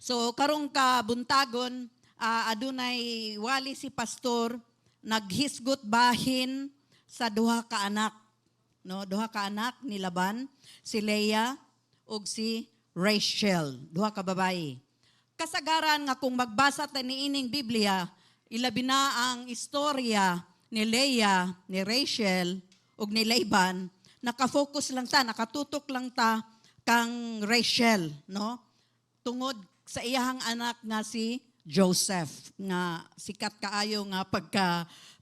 So karong kabuntagon, adunay wali si pastor naghisgot bahin sa duha ka anak. No, duha ka anak ni Laban, si Leah ug si Rachel, duha ka babayi. Kasagaran nga kung magbasa ta niining Biblia, ilabi na ang istorya ni Leah, ni Rachel ug ni Laban, nakafocus lang ta, nakatutok lang ta kang Rachel, no? Tungod sa iyahang anak nga si Joseph, nga sikat kaayo nga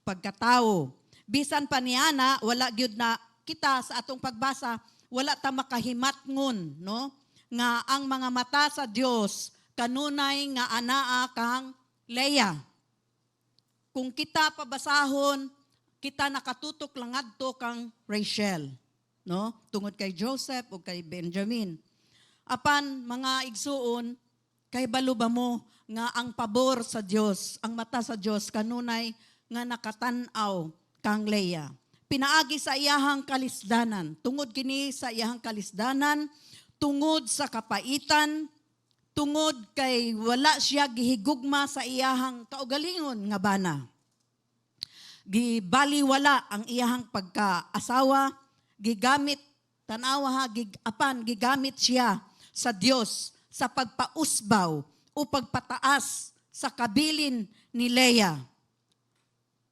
pagkatao. Bisan pa niana, wala gyud na kita sa atong pagbasa, wala ta makahimatngon, no? Nga ang mga mata sa Dios kanunay nga anaa kang Leah. Kung kita pabasahon, kita nakatutok lang adto kang Rachel, no? Tungod kay Joseph o kay Benjamin. Apan mga igsuon, kay baluba mo nga ang pabor sa Dios, ang mata sa Dios kanunay nga nakatan-aw kang Leah. Pinaagi sa iyahang kalisdanan, tungod kini sa iyahang kalisdanan, tungod sa kapaitan, tungod kay wala siya gihigugma sa iyahang kaugalingon nga bana. Gibaliwala ang iyahang pagkaasawa, gigamit, tanawa ha, gigamit siya sa Dios sa pagpausbaw o pagpataas sa kabilin ni Leah.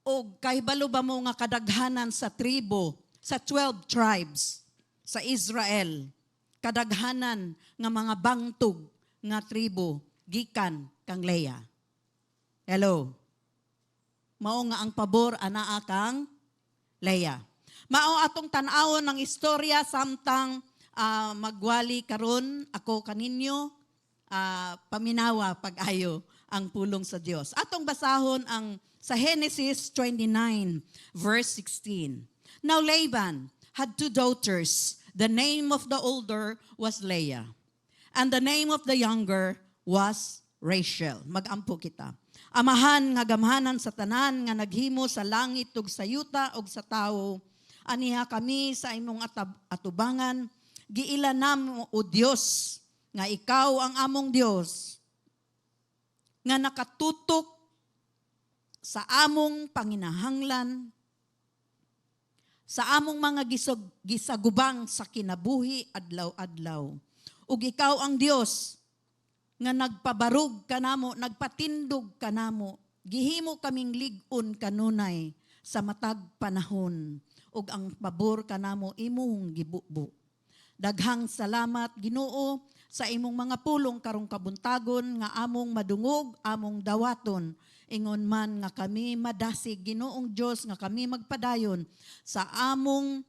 O kahibalo ba mo nga kadaghanan sa tribo, sa 12 tribes sa Israel, kadaghanan nga mga bangtog nga tribo, gikan kang Leah. Hello? Mao nga ang pabor anaa kang Leah. Mao atong tan-awon ng istorya samtang magwali karon ako kaninyo paminawa pag-ayo ang pulong sa Dios. Atong basahon ang sa Genesis 29 verse 16. Now Laban had 2 daughters. The name of the older was Leah, and the name of the younger was Rachel. Mag-ampo kita. Amahan nga gamhanan sa tanan nga naghimo sa langit ug sa yuta ug sa tawo, aniha kami sa imong atubangan, giilanam o Dios nga ikaw ang among Dios nga nakatutok sa among panginahanglan, sa among mga gisagubang sa kinabuhi adlaw-adlaw. Ug ikaw ang Dios nga nagpabarog kanamo, nagpatindog kanamo, gihimo kaming lig-on kanunay sa matag panahon, ug ang pabor kanamo imong gibubo. Daghang salamat Ginoo sa imong mga pulong karong kabuntagon nga among madungog, among dawaton, ingon man nga kami madasig Ginoong Dios nga kami magpadayon sa among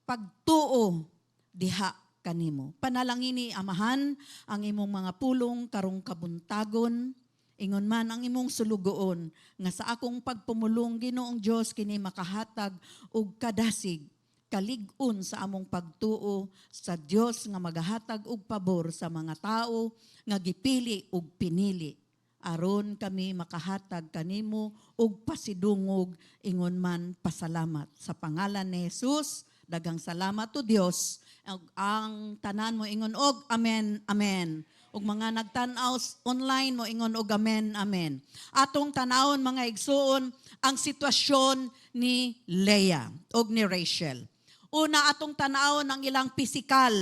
pagtuo diha kanimo. Panalangini amahan ang imong mga pulong karong kabuntagon, ingon man ang imong sulugoon nga sa akong pagpumulong Ginoong Dios kini makahatag og kadasig, kalig-on sa among pagtuo sa Dios nga magahatag og pabor sa mga tao nga gipili ug pinili, aron kami makahatag kanimo og pasidungog, ingon man pasalamat sa pangalan ni Jesus. Daghang salamat to Dios. Ang tanan mo ingon og amen, amen. Ug mga nagtan-aw online mo ingon og amen, amen. Atong tanawon mga igsuon ang sitwasyon ni Leah ug ni Rachel. Una atong tanawon ang ilang pisikal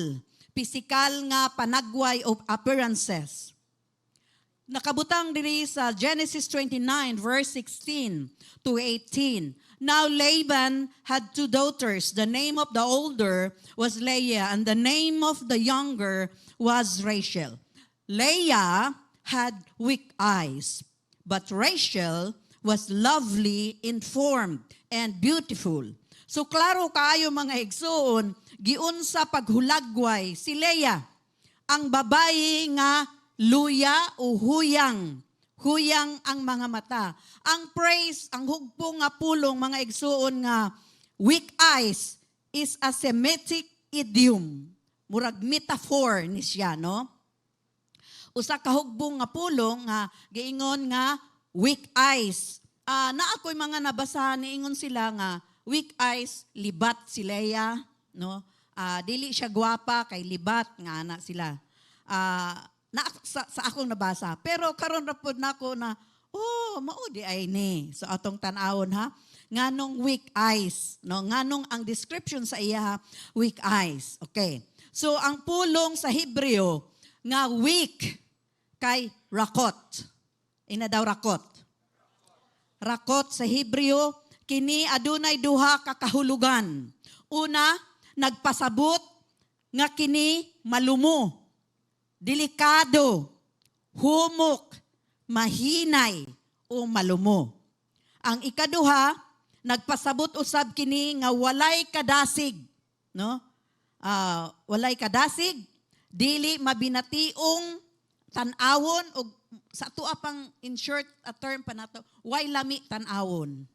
nga panagway of appearances. Nakabutang diri sa Genesis 29 verse 16 to 18. Now Laban had 2 daughters. The name of the older was Leah, and the name of the younger was Rachel. Leah had weak eyes, but Rachel was lovely in form and beautiful. So klaro kaayo mga igsuon, giunsa paghulagway si Leah, ang babayi nga luya o huyang. Huyang ang mga mata. Ang praise, ang hugpong nga pulong mga igsuon nga weak eyes is a Semitic idiom. Murag metaphor ni siya, no? Usa ka hugpong nga pulong nga giingon nga weak eyes. Na ako'y mga nabasa niingon sila nga weak eyes, libat si Leah, no? Dili siya gwapa kay libat nga ana sila. sa akong nabasa. Pero karon ra pud nako na mao di ay ni. So atong tan-awon ha. Nganong weak eyes, no? Nganong ang description sa iya weak eyes. Okay. So ang pulong sa Hebreo nga weak kay rakot. Ina daw rakot. Rakot sa Hebreo kini adunay duha ka kahulugan. Una, nagpasabot nga kini malumo, delikado, humok, mahinay o malumo. Ang ikaduha, nagpasabot usab kini nga walay kadasig, no? Walay kadasig, dili mabinationg tan-awon o sa tuwa pang in short a term pa nato, way lami tan-awon.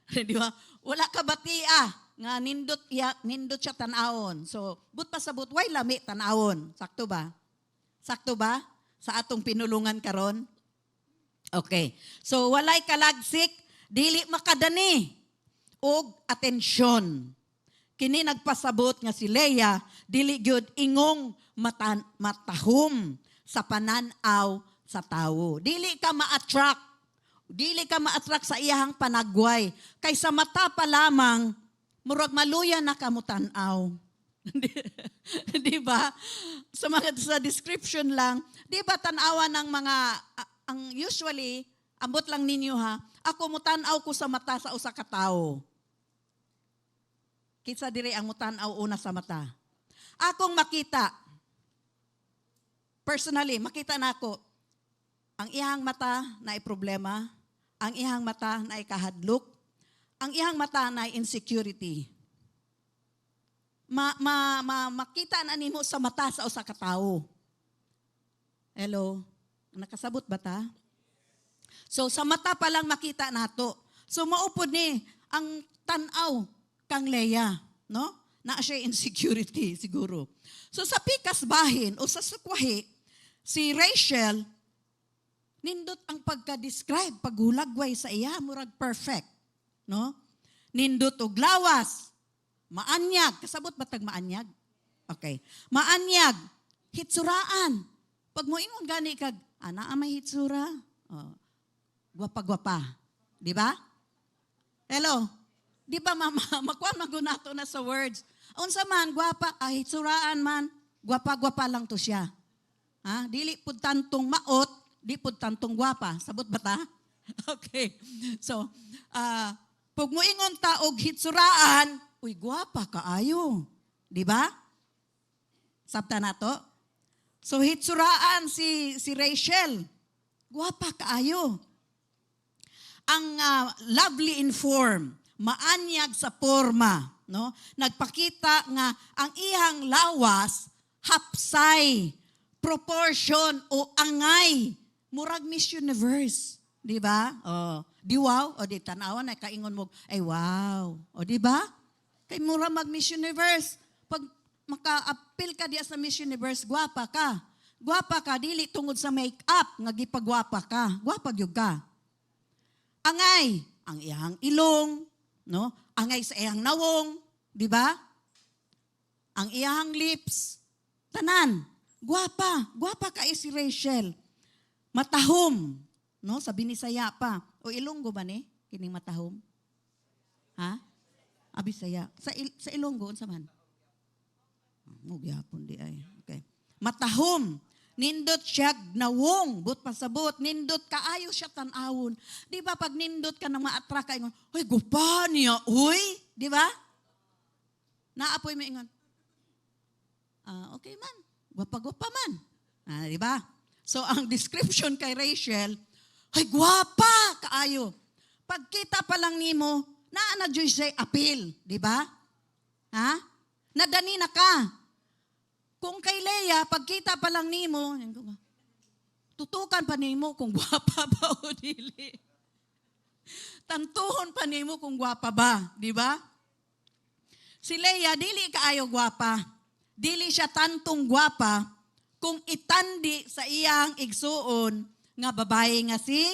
Di ba? Wala ka batia nga nindot siya tan-awon. So, but pasabot way lami tan-awon. Sakto ba? Sakto ba? Sa atong pinulungan karon? Okay. So, walay kalagsik, dili makadani og atensyon. Kini nagpasabot nga si Leah, dili gyud ingong matahom sa pananaw sa tawo. Dili ka ma-attract. Dili ka ma-attract sa iyahang panagway. Kay sa mata pa lamang, murag maluya na ka mo tan-aw. Di ba? Sa description lang, di ba tan-awan ng mga, ang usually, ambot lang ninyo ha, ako mo tan-aw ko sa mata sa usa ka tawo. Kitsa diri ang mo tan-aw una sa mata. Akong makita, personally, makita na ako, ang iyang mata na ay problema, ang iyang mata na ay kahadlok, ang iyang mata na ay insecurity. Makita na nimo sa mata sa usa ka tawo. Hello? Nakasabot ba ta? So sa mata pa lang makita nato. So maupod ni ang tan-aw kang Leah, no? Na siya insecurity siguro. So sa pikas bahin o sa sukwahi, si Rachel nindot ang pagka-describe, paghulagway sa iya, murag perfect, no? Nindot og lawas, maanyag, kasabot batag maanyag? Okay. Maanyag, hitsuraan. Pag mo ingon gani kag ana may hitsura, gwapa-gwapa, di ba? Hello. Di ba makuha magunato na sa words. Unsa man gwapa, hitsuraan man, gwapa-gwapa lang to siya. Ha? Dili pud tantong maot, di pud tantong gwapa. Sabot ba ta? Okay. So, pag mo ingon ta og hitsuraan, uy, gwapa kaayo. Di ba? Sabta na to? So, hitsuraan si Rachel. Gwapa kaayo. Ang lovely in form, maanyag sa forma, no? Nagpakita nga ang iyang lawas hapsay, proportion o angay, murag Miss Universe, di ba? Di wow, o di tanawan na kaingon mo, ay wow, o di ba? Kay murag mag Miss Universe, pag maka-appeal ka diya sa Miss Universe, gwapa ka. Gwapa ka, dili tungod sa make-up, nga gipagwapa ka. Gwapa gyud ka. Angay, ang iyang ilong, no? Angay sa iyang nawong, di ba? Ang iyang lips, tanan, gwapa ka si Rachel. Matahom, no? Sa Binisaya pa. O Ilonggo ba ni? Kining matahom? Ha? Bisaya. Sa Ilonggo, unsa man? Magyapon di ay. Okay. Matahom. Nindot siya gnawong, but pasabot, nindot kaayo siya tanawon. Di ba pag nindot ka nang ma-attract ka, ingon, ay gupa niya, uy, di ba? Naapoy mo ingon, okay man, gwapa-gwapa man. Di ba? So ang description kay Rachel, ay gwapa kaayo. Pagkita pa lang nimo, naa na Diyos say appeal, di ba? Ha? Nadani na ka. Kung kay Leah, pagkita pa lang nimo, tutukan pa nimo kung gwapa ba o dili. Tantuhon pa nimo kung gwapa ba, di ba? Si Leah, dili kaayo gwapa. Dili siya tantong gwapa kung itandi sa iyang igsuon nga babae nga si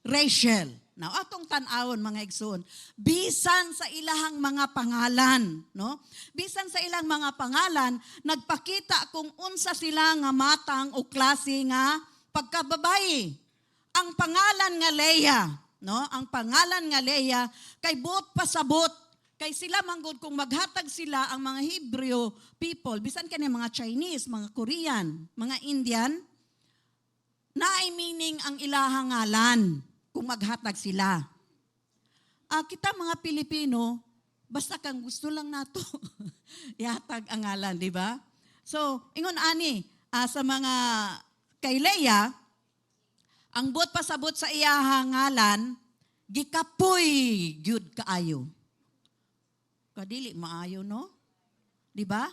Rachel. Now, atong tan-awon mga igsoon, bisan sa ilahang mga pangalan, no? Bisan sa ilang mga pangalan, nagpakita kung unsa sila nga matang o klase nga pagkababayi. Ang pangalan nga Leah, no? Ang pangalan nga Leah kay buot pasabot, kay sila manggod kung maghatag sila ang mga Hebrew people, bisan kani mga Chinese, mga Korean, mga Indian, naay meaning ang ilahang ngalan kung maghatag sila. Kita mga Pilipino, basta kang gusto lang nato ihatag ang ngalan, di ba? So, ingon ani, sa mga kay Leah, ang buot pasabot sa iyahang ngalan, gikapoy gyud kaayo. Kadili maayo, no? Di ba?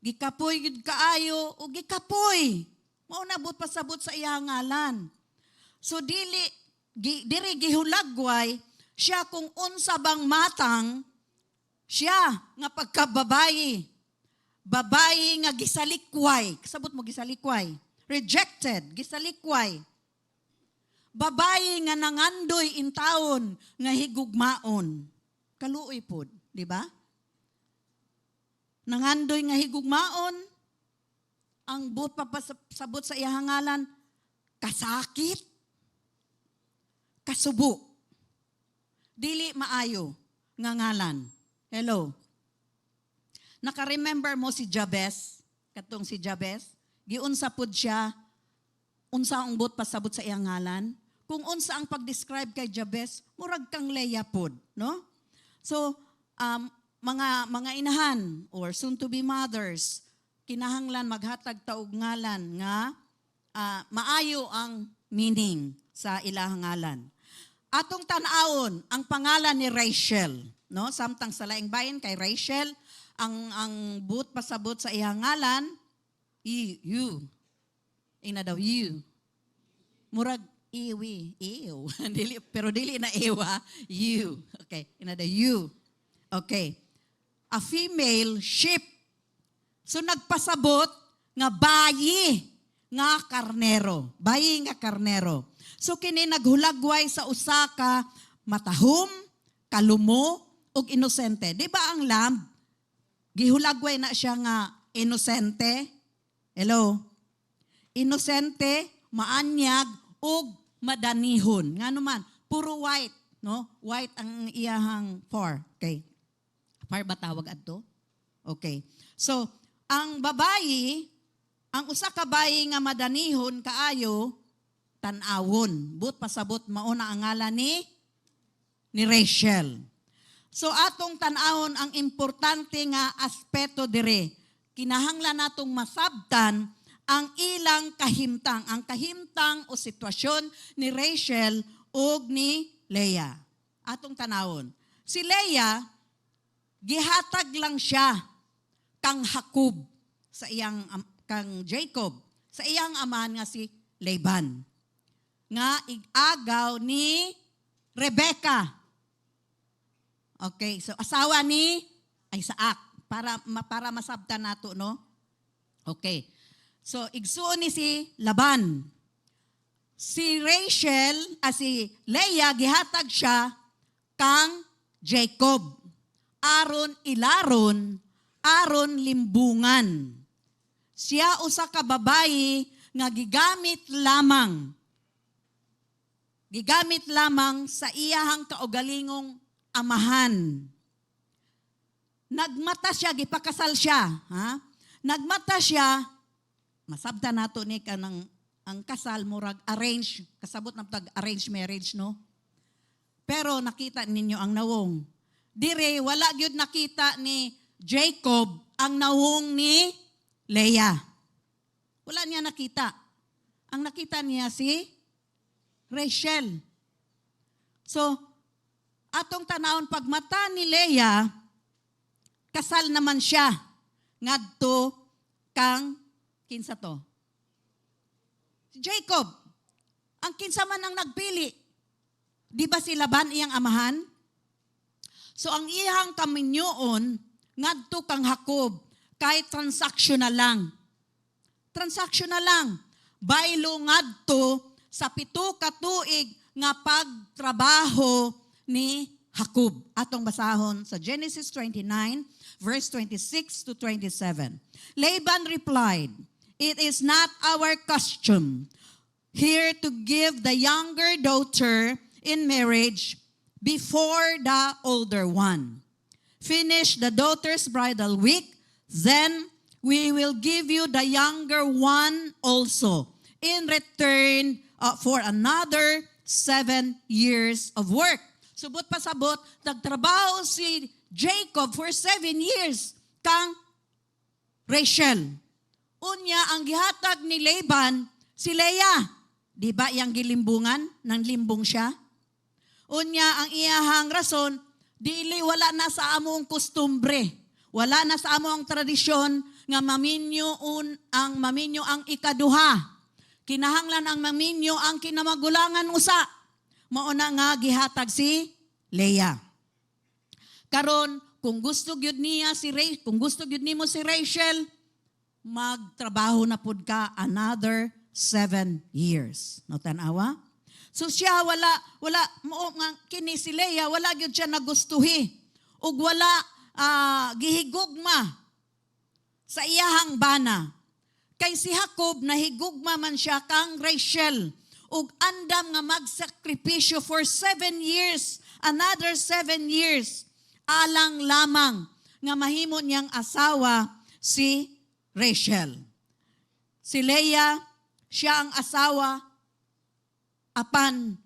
Gikapoy gyud kaayo o gikapoy. Mao na buot pasabot sa iyahang ngalan. So diri gihulagway siya kung unsa bang matang siya nga pagkababayi. Babayi nga gisalikway. Kasabot mo gisalikway. Rejected, gisalikway. Babayi nga nangandoy in taon nga higugmaon. Kaluoy pod, di ba? Nangandoy nga higugmaon, ang buot papasabot sa iyang ngalan, kasakit, kasubo, dili maayo nga ngalan. Hello. Naka-remember mo si Jabez, katong si Jabez, giunsa pud siya, unsa ang buot pasabot sa iyang ngalan? Kung unsa ang pag-describe kay Jabez, murag kang Leah pud, no? So, mga inahan or soon-to-be mothers, kinahanglan maghatag taog ngalan nga maayo ang meaning sa ilahang ngalan. Atong tan-awon ang pangalan ni Rachel, no? Samtang sa laing bayan kay Rachel, ang buot pasabot sa iyang ngalan, you. Ina daw you. Murag iwi, ew. Pero dili na ewa, you. Okay, ina daw you. Okay. A female sheep. So nagpasabot nga bayi nga karnero. Bayi nga karnero. So kini naghulagway sa usa ka matahom, kalumo, ug inosente. Di ba ang lamb? Gihulagway na siya nga inosente. Hello? Inosente, maanyag, ug madanihon. Nga naman, puro white. No? White ang iyahang fur. Okay. Fur ba tawag adto? Okay. So, ang babayi, ang usa ka bayi nga madanihon kaayo, tan-awon. But pasabot mauna ang ngalan ni Rachel. So atong tan-awon ang importante nga aspeto dire. Kinahanglan natong masabtan ang ilang kahimtang. Ang kahimtang o sitwasyon ni Rachel ug ni Leah. Atong tanawon. Si Leah, gihatag lang siya kang Jacob sa iyang kang Jacob sa iyang aman nga si Laban. Nga igagaw ni Rebecca. Okay, so asawa ni Isaac para masabtan nato, no? Okay. So igsuon ni si Laban. Si Rachel, si Leah gihatag siya kang Jacob. Aron ilaron, aron limbungan. Siya usa ka babayi nga gigamit lamang sa iyahang kaugalingong amahan. Nagmata siya, gipakasal siya. Ha? Nagmata siya, masabta nato ni kanang ang kasal, murag arrange, kasabot na tag arrange marriage, no? Pero nakita ninyo ang nawong. Dire, wala gyud nakita ni Jacob ang nawong ni Leah. Wala niya nakita. Ang nakita niya si Rachel. So, atong tanawon pagmata ni Leah, kasal naman siya ngadto kang kinsa to? Si Jacob. Ang kinsa man ang nagpili. Di ba si Laban iyang amahan? So ang iyang kaminyoon ngadto kang Jacob kay transactional lang. Transactional lang. Baylo ngadto sa 7 ka tuig nga pagtrabaho ni Jacob. Atong basahon sa Genesis 29, verse 26 to 27. Laban replied, "It is not our custom here to give the younger daughter in marriage before the older one. Finish the daughter's bridal week, then we will give you the younger one also in return for another 7 years of work." Subot pa sabot, nagtrabaho si Jacob for 7 years kang Rachel. Unya, ang gihatag ni Laban, si Leah. Di ba yang gilimbungan? Nang limbong siya? Unya, ang iyahang rason, dili wala na sa among kustumbre. Wala na sa among tradisyon nga maminyo ang ikaduha. Kinahanglan ang maminyo ang kinamagulangan usa. Mauna nga gihatag si Leah. Karon, kung gusto gyud nimo si Rachel, magtrabaho na pud ka another 7 years. No tanawa? So siya wala mo nga kini si Leah wala gyud siya nagustuhi ug wala gihigugma sa iyahang bana. Kay si Jacob nahigugma man siya kang Rachel ug andam nga magsakripisyo for 7 years, another 7 years, alang lamang nga mahimo niyang asawa si Rachel. Si Leah, siya ang asawa, apan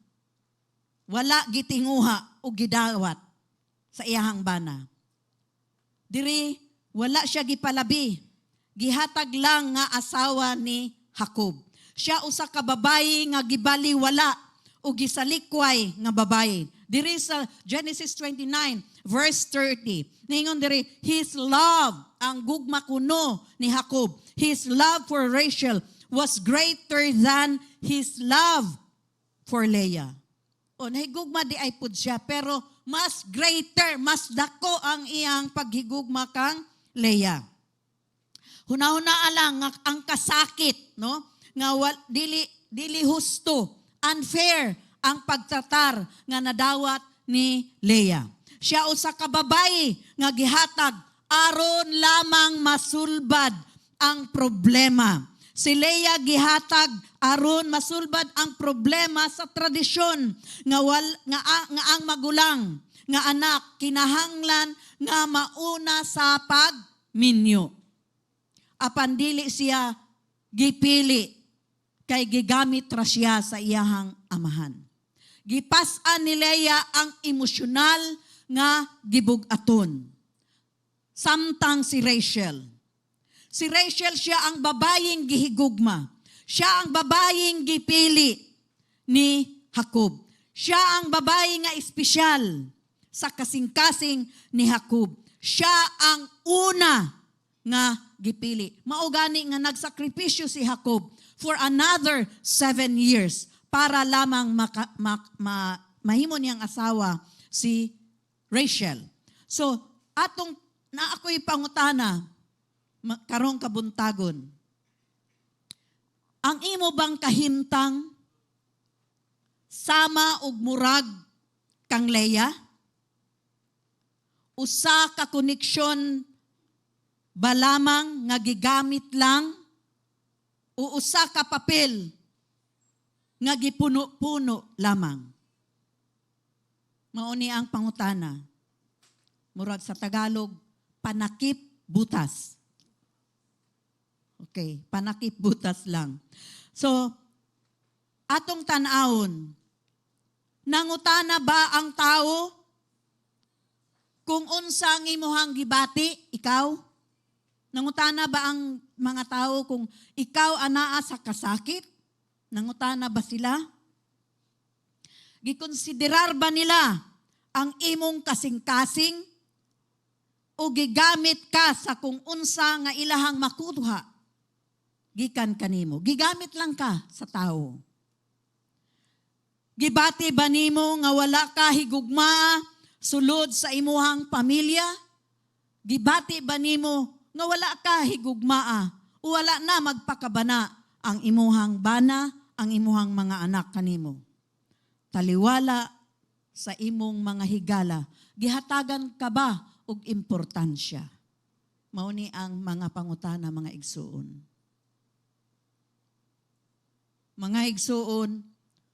wala gitinguha o gidawat sa iyahang bana. Diri, wala siya gipalabi. Gihatag lang nga asawa ni Jacob. Siya usa ka babayi nga gibaliwala o gisalikway nga babayi. Diri sa Genesis 29 verse 30. Ningon diri, his love, ang gugma kuno ni Jacob, his love for Rachel was greater than his love for Leah. O nahigugma di ay pud siya, pero mas greater, mas dako ang iyang paghigugma kang Leah. Hunahuna alang ang kasakit, no? Nga dili husto, unfair ang pagtratar nga nadawat ni Leah. Siya usa ka babayi nga gihatag aron lamang masulbad ang problema. Si Leah gihatag aron masulbad ang problema sa tradisyon nga ang magulang nga anak kinahanglan nga mauna sa pagminyo. Apan dili siya gipili kay gigamit ra siya sa iyahang amahan. Gipas-an ni Leah ang emosyonal nga gibug-aton. Samtang si Rachel. Si Rachel siya ang babayeng gihigugma. Siya ang babayeng gipili ni Jacob. Siya ang babae nga espesyal sa kasing-kasing ni Jacob. Siya ang una nga gipili. Mao gani nga nagsakripisyo si Jacob for another 7 years para lamang mahimo niyang asawa si Rachel. So, atong na ako'y pangutana, karong kabuntagon. Ang imo bang kahimtang sama og murag kang Leah? Usa ka koneksyon ba lamang nga gigamit lang o usa ka papel nga gipuno-puno lamang? Mao ni ang pangutana. Murag sa Tagalog, panakip butas. Okay, panakip butas lang. So, atong tan-awon, nangutana ba ang tao kung unsang imuhang gibati, ikaw? Nangutana ba ang mga tao kung ikaw anaa sa kasakit? Nangutana ba sila? Gikonsiderar ba nila ang imong kasing-kasing o gigamit ka sa kung unsa nga ilahang makuha gikan kanimo? Gigamit lang ka sa tao. Gibati ba nimo nga wala ka higugma sulod sa imuhang pamilya? Gibati ba nimo nga wala ka higugmaa o wala na magpakabana ang imuhang bana, ang imuhang mga anak kanimo? taliwala sa imong mga higala, gihatagan ka ba og importansya? Mao ni ang mga pangutana, mga igsuon. Mga igsuon,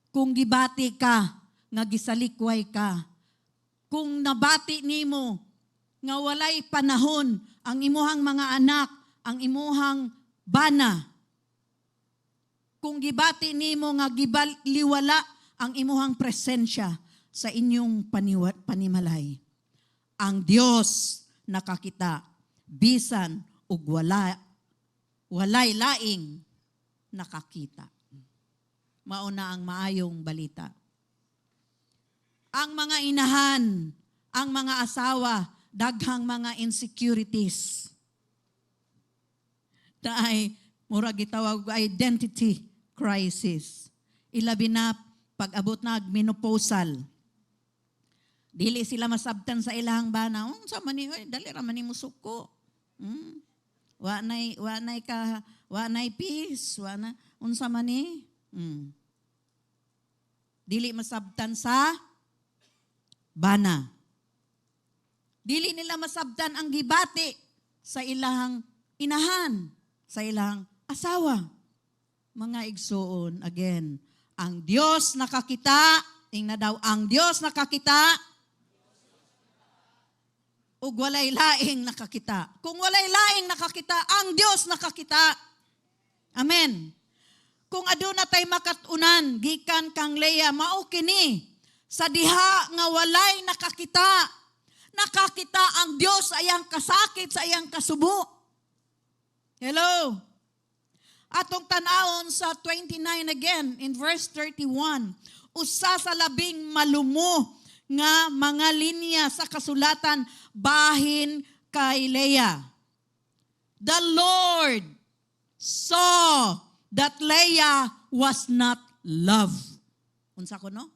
kung gibati ka, nga gisalikway ka, kung nabati nimo nga walay panahon ang imuhang mga anak, ang imuhang bana, kung gibati nimo nga gibaliwala ang imuhang presensya sa inyong panimalay, ang Dios nakakita bisan ug walay laing nakakita. Mao na ang maayong balita. Ang mga inahan, ang mga asawa, daghang mga insecurities. Daay mura gitawag identity crisis. Ilabi na pag-abot na menopausal. Dili sila masabtan sa ilahang bana. Unsa man ni, dali ra man ni musuko. Wa nay peace, unsa man ni? Dili masabtan sa bana. Dili nila masabtan ang gibati sa ilahang inahan, sa ilahang asawa. Mga igsuon, again, ang Diyos nakakita, tingna daw, ang Diyos nakakita, ug walay laing nakakita. Kung walay laing nakakita, ang Diyos nakakita. Amen. Kung aduna tay makatunan, gikan kang Leah, mao kini, sa diha nga walay nakakita, nakakita ang Diyos sa iyang kasakit, sa iyang kasubo. Hello? Atong tanawon sa 29 again, in verse 31, usa sa labing malumo nga mga linya sa kasulatan bahin kay Leah. The Lord saw that Leah was not loved. Unsa ko no?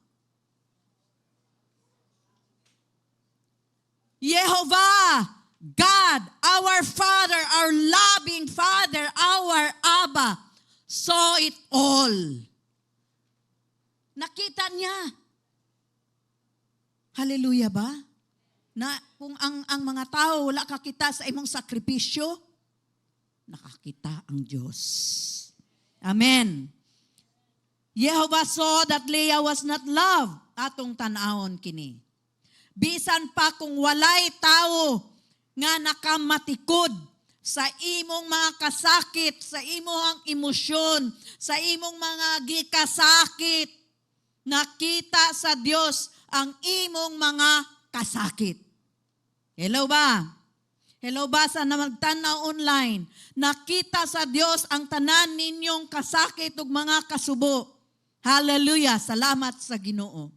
Jehovah, God, our Father, our loving Father, our Abba, saw it all. Nakita niya. Hallelujah ba? Na kung ang mga tao wala kakita sa imong sakripisyo, nakakita ang Diyos. Amen. Jehovah saw that Leah was not loved. Atong tanawon kini. Bisan pa kung walay tao nga nakamatikod sa imong mga kasakit, sa imong emosyon, sa imong mga gikasakit, nakita sa Diyos ang imong mga kasakit. Hello ba? Hello ba sa namagtanaw online? Nakita sa Diyos ang tanan ninyong kasakit ug mga kasubo. Hallelujah! Salamat sa Ginoo.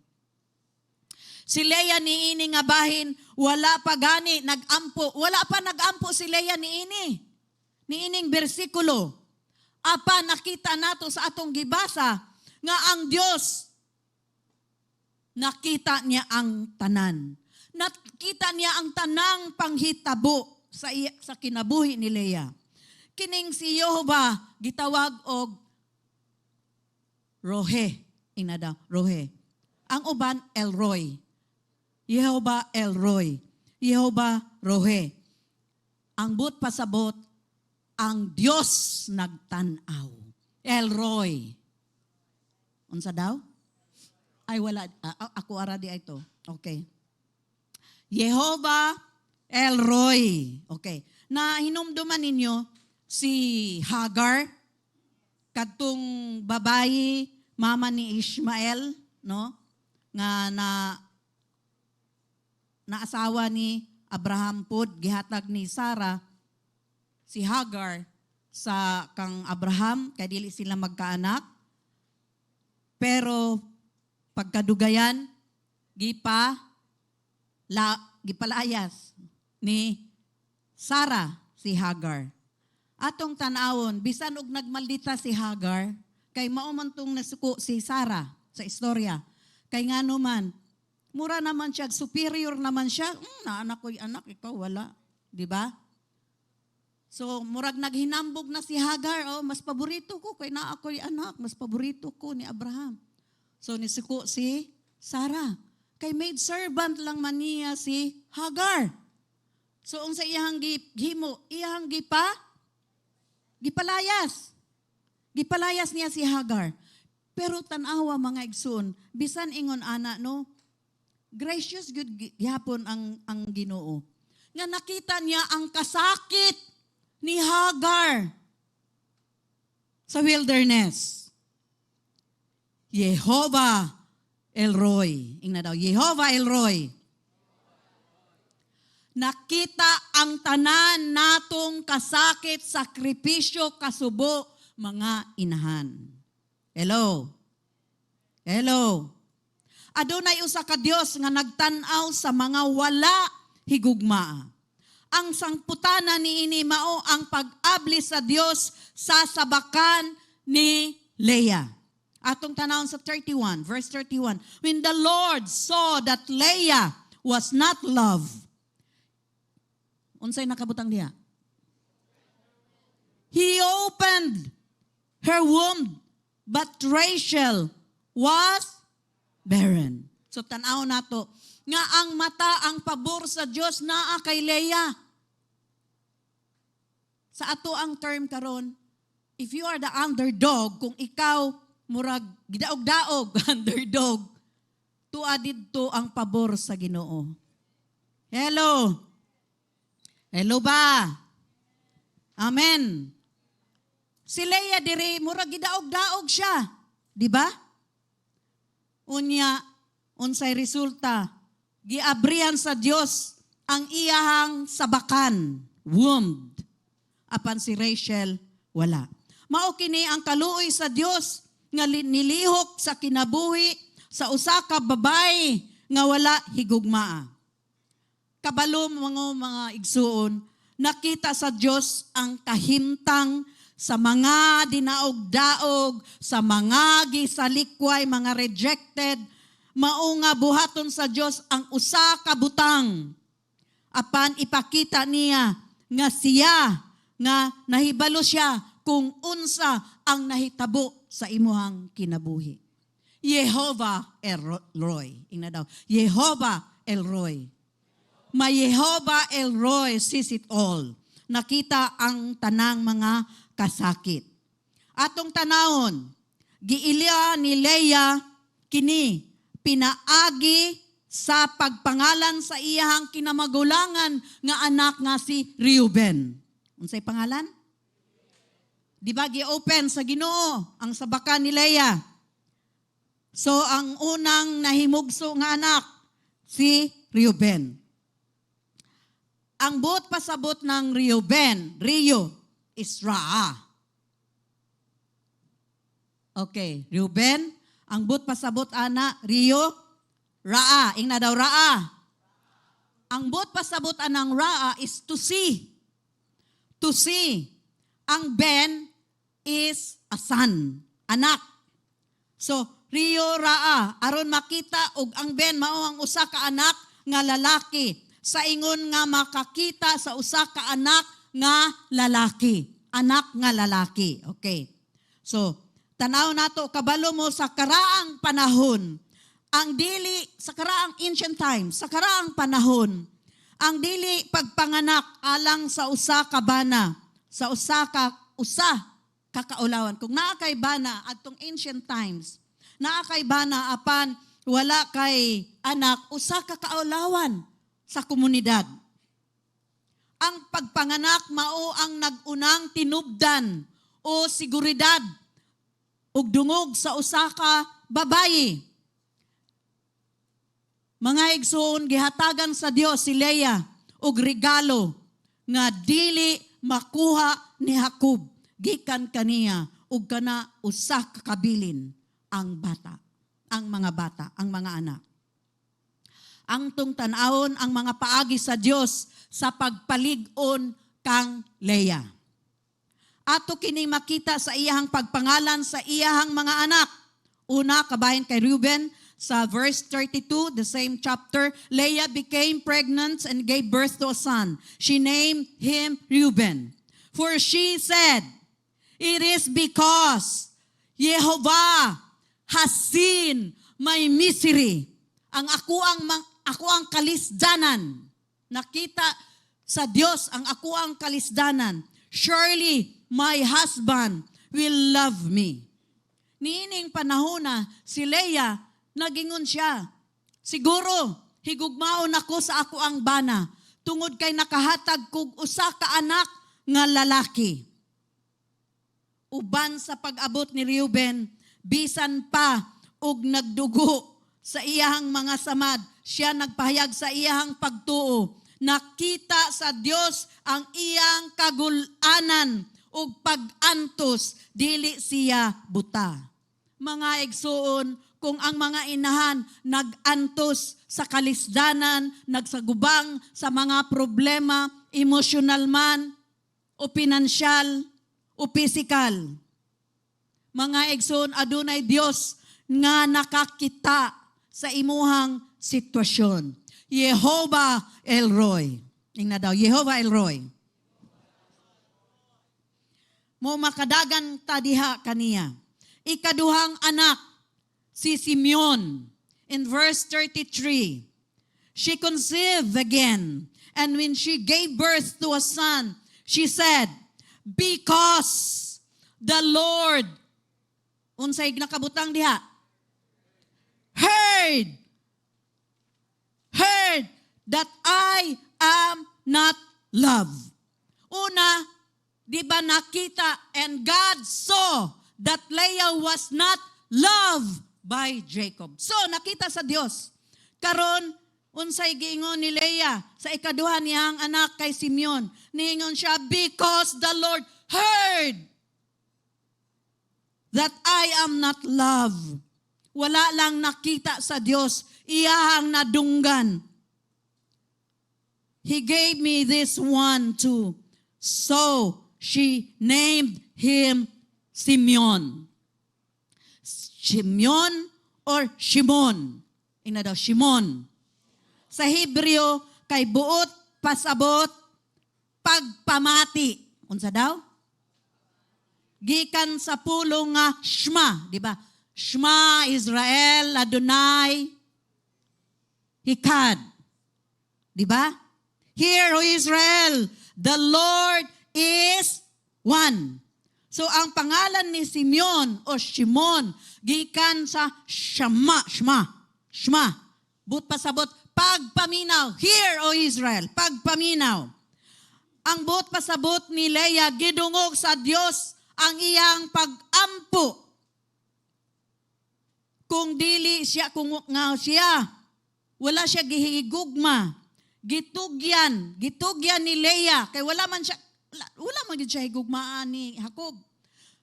Si Leah niini nga bahin, wala pa gani, nagampo. Wala pa nagampo si Leah niini. Niining bersikulo. Apa nakita nato sa atong gibasa nga ang Diyos nakita niya ang tanan. Nakita niya ang tanang panghitabo sa kinabuhi ni Leah. Kining si Jehovah gitawag og Rohe. Inada, Rohe. Ang uban, Elroy. Jehovah Elroy. Jehovah Rohe. Ang but pasabot, ang Diyos nagtanaw. Elroy. Unsa daw? Ay wala, ako aradi ito. Okay. Jehovah Elroy. Okay. Na hinumduman ninyo si Hagar, kadtong babayi, mama ni Ishmael, no? Nga na asawa ni Abraham pod, gihatag ni Sarah, si Hagar sa kang Abraham, kay dili sila magkaanak. Pero pagkadugayan, gipalayas ni Sarah si Hagar. Atong tanawon, bisan og nagmaldita si Hagar, kay mao man tong nasuko si Sarah sa istorya. Kay ngano man, mura naman siya, superior naman siya. Naanak ko'y anak, ikaw wala. Di ba? So, murag naghinambog na si Hagar, mas paborito ko, kay naa ko'y anak, mas paborito ko ni Abraham. So, nisuko si Sarah. Kay maid servant lang man niya si Hagar. So unsa iyang gihimo? Iyang gipalayas. Gipalayas niya si Hagar. Pero tanawa mga igsoon, bisan ingon ana no, gracious good gihapon ang Ginoo. Nga nakita niya ang kasakit ni Hagar sa wilderness. Jehovah Elroy. Ingna daw, Jehovah Elroy. Nakita ang tanan natong kasakit, sakripisyo, kasubo, mga inahan. Hello? Hello? Adunay usa ka Dios nga nagtan-aw sa mga wala higugma. Ang sangputana niini mao ang pag-abli sa Dios sa sabakan ni Leah. Atong tanawon sa 31, verse 31. When the Lord saw that Leah was not loved, unsay nakabutang diha? He opened her womb, but Rachel was barren. So tanaw nato nga ang mata, ang pabor sa Dios naa kay Leah. Sa ato ang term karon, if you are the underdog, kung ikaw murag gidaog-daog underdog, tuwa didto ang pabor sa Ginoo. Hello. Hello ba? Amen. Si Leah diri murag gidaog-daog siya, di ba? Unya unsay resulta? Giabrihan sa Dios ang iyahang sabakan, womb. Apan si Rachel wala. Mao kini ang kaluoy sa Dios nga nilihok sa kinabuhi sa usa ka babay nga wala higugmaa. Kabalo mga igsuon, nakita sa Dios ang kahimtang sa mga dinaog-daog, sa mga gisalikway, mga rejected, mao nga buhaton sa Dios ang usa ka butang. Apan ipakita niya nga siya, nga nahibalo siya kung unsa ang nahitabo sa imuhang kinabuhi. Jehovah Elroy. Ingna daw, Jehovah Elroy. May Jehovah Elroy sees it all. Nakita ang tanang mga kasakit. Atong tanawon, giilya ni Leah kini pinaagi sa pagpangalan sa iyahang kinamagulangan nga anak nga si Reuben. Unsay pangalan? Di ba gi-open sa Ginoo ang sabakan ni Leah? So ang unang nahimugso nga anak si Reuben. Ang buot pasabot ng Reuben, Rio, is Raa. Okay, Reuben, ang buot pasabot ana, Rio, Raa. Ingna daw Raa. Ang buot pasabot anang Raa is to see. To see. Ang Ben is a son, anak. So, Rio Raa, aron makita og ang Ben mao ang usa ka anak nga lalaki. Sa ingon nga makakita sa usa ka anak nga lalaki. Anak nga lalaki. Okay. So, tanaw nato kabalo mo sa karaang panahon. Ang dili sa karaang ancient times, sa karaang panahon, ang dili pagpanganak alang sa usa ka bana, sa usa kakaulawan. Kung naa kay bana adtong ancient times, naa kay bana apan wala kay anak, usa ka kaulawan sa komunidad. Ang pagpanganak mao ang nagunang tinubdan o seguridad ug dungog sa usa ka babayi. Mga igsoon, gihatagan sa Dios si Leah og regalo nga dili makuha ni Jacob gikan kaniya ug kana usa ka kabilin ang bata, ang mga bata, ang mga anak. Ang tungtanahon ang mga paagi sa Dios sa pagpalig-on kang Leah. Ato kini makita sa iyahang pagpangalan sa iyahang mga anak. Una, kabahin kay Reuben, sa verse 32, the same chapter, Leah became pregnant and gave birth to a son. She named him Reuben. For she said, it is because Jehovah has seen my misery ang ako ang kalisdanan. Nakita sa Diyos ang ako ang kalisdanan. Surely my husband will love me. Niining panahon na si Leah, nagingon siya. Siguro, higugmaon ako sa ako ang bana. Tungod kay nakahatag kog usa ka anak nga lalaki. Uban sa pag-abot ni Reuben, bisan pa og nagdugo sa iyahang mga samad, siya nagpahayag sa iyahang pagtuo. Nakita sa Dios ang iyang kagulanan ug pag-antos, dili siya buta. Mga igsuon, kung ang mga inahan nag-antos sa kalisdanan, nagsagubang sa mga problema, emosyonal man, o pinansyal, o pisikal. Mga igsoon, adunay Dios nga nakakita sa imuhang sitwasyon. Jehovah Elroy. Tingnan daw, Jehovah Elroy. Mo makadagan tadiha kaniya. Ikaduhang anak, si Simeon. In verse 33, she conceived again, and when she gave birth to a son, she said, because the Lord, unsay nakabutang diha, heard that I am not loved. Una, di ba nakita, and God saw that Leah was not loved by Jacob. So, nakita sa Dios. Karon, unsay giingon ni Leah sa ikaduha niyang anak kay Simeon. Niingon siya, because the Lord heard that I am not loved. Wala lang nakita sa Dios, iyahang nadunggan. He gave me this one too. So, she named him Simeon. Simeon or Shimon. Ina daw, Shimon. Sa Hebreo, kay buot, pasabot, pagpamati. Unsa daw? Gikan sa pulong nga Shema, di ba? Shema Israel, Adonai, Hikad. Di ba? Hear, O Israel, the Lord is one. So ang pangalan ni Simeon o Shimon, gikan sa Shema. But pasabot, pagpaminaw. Hear, O Israel, pagpaminaw. Ang but pasabot ni Leah, gidungog sa Dios ang iyang pag-ampo. Kung dili siya, kung nga siya, wala siya gihigugma. Gitugyan ni Leah, kay wala man siya higugmaan ni Jacob.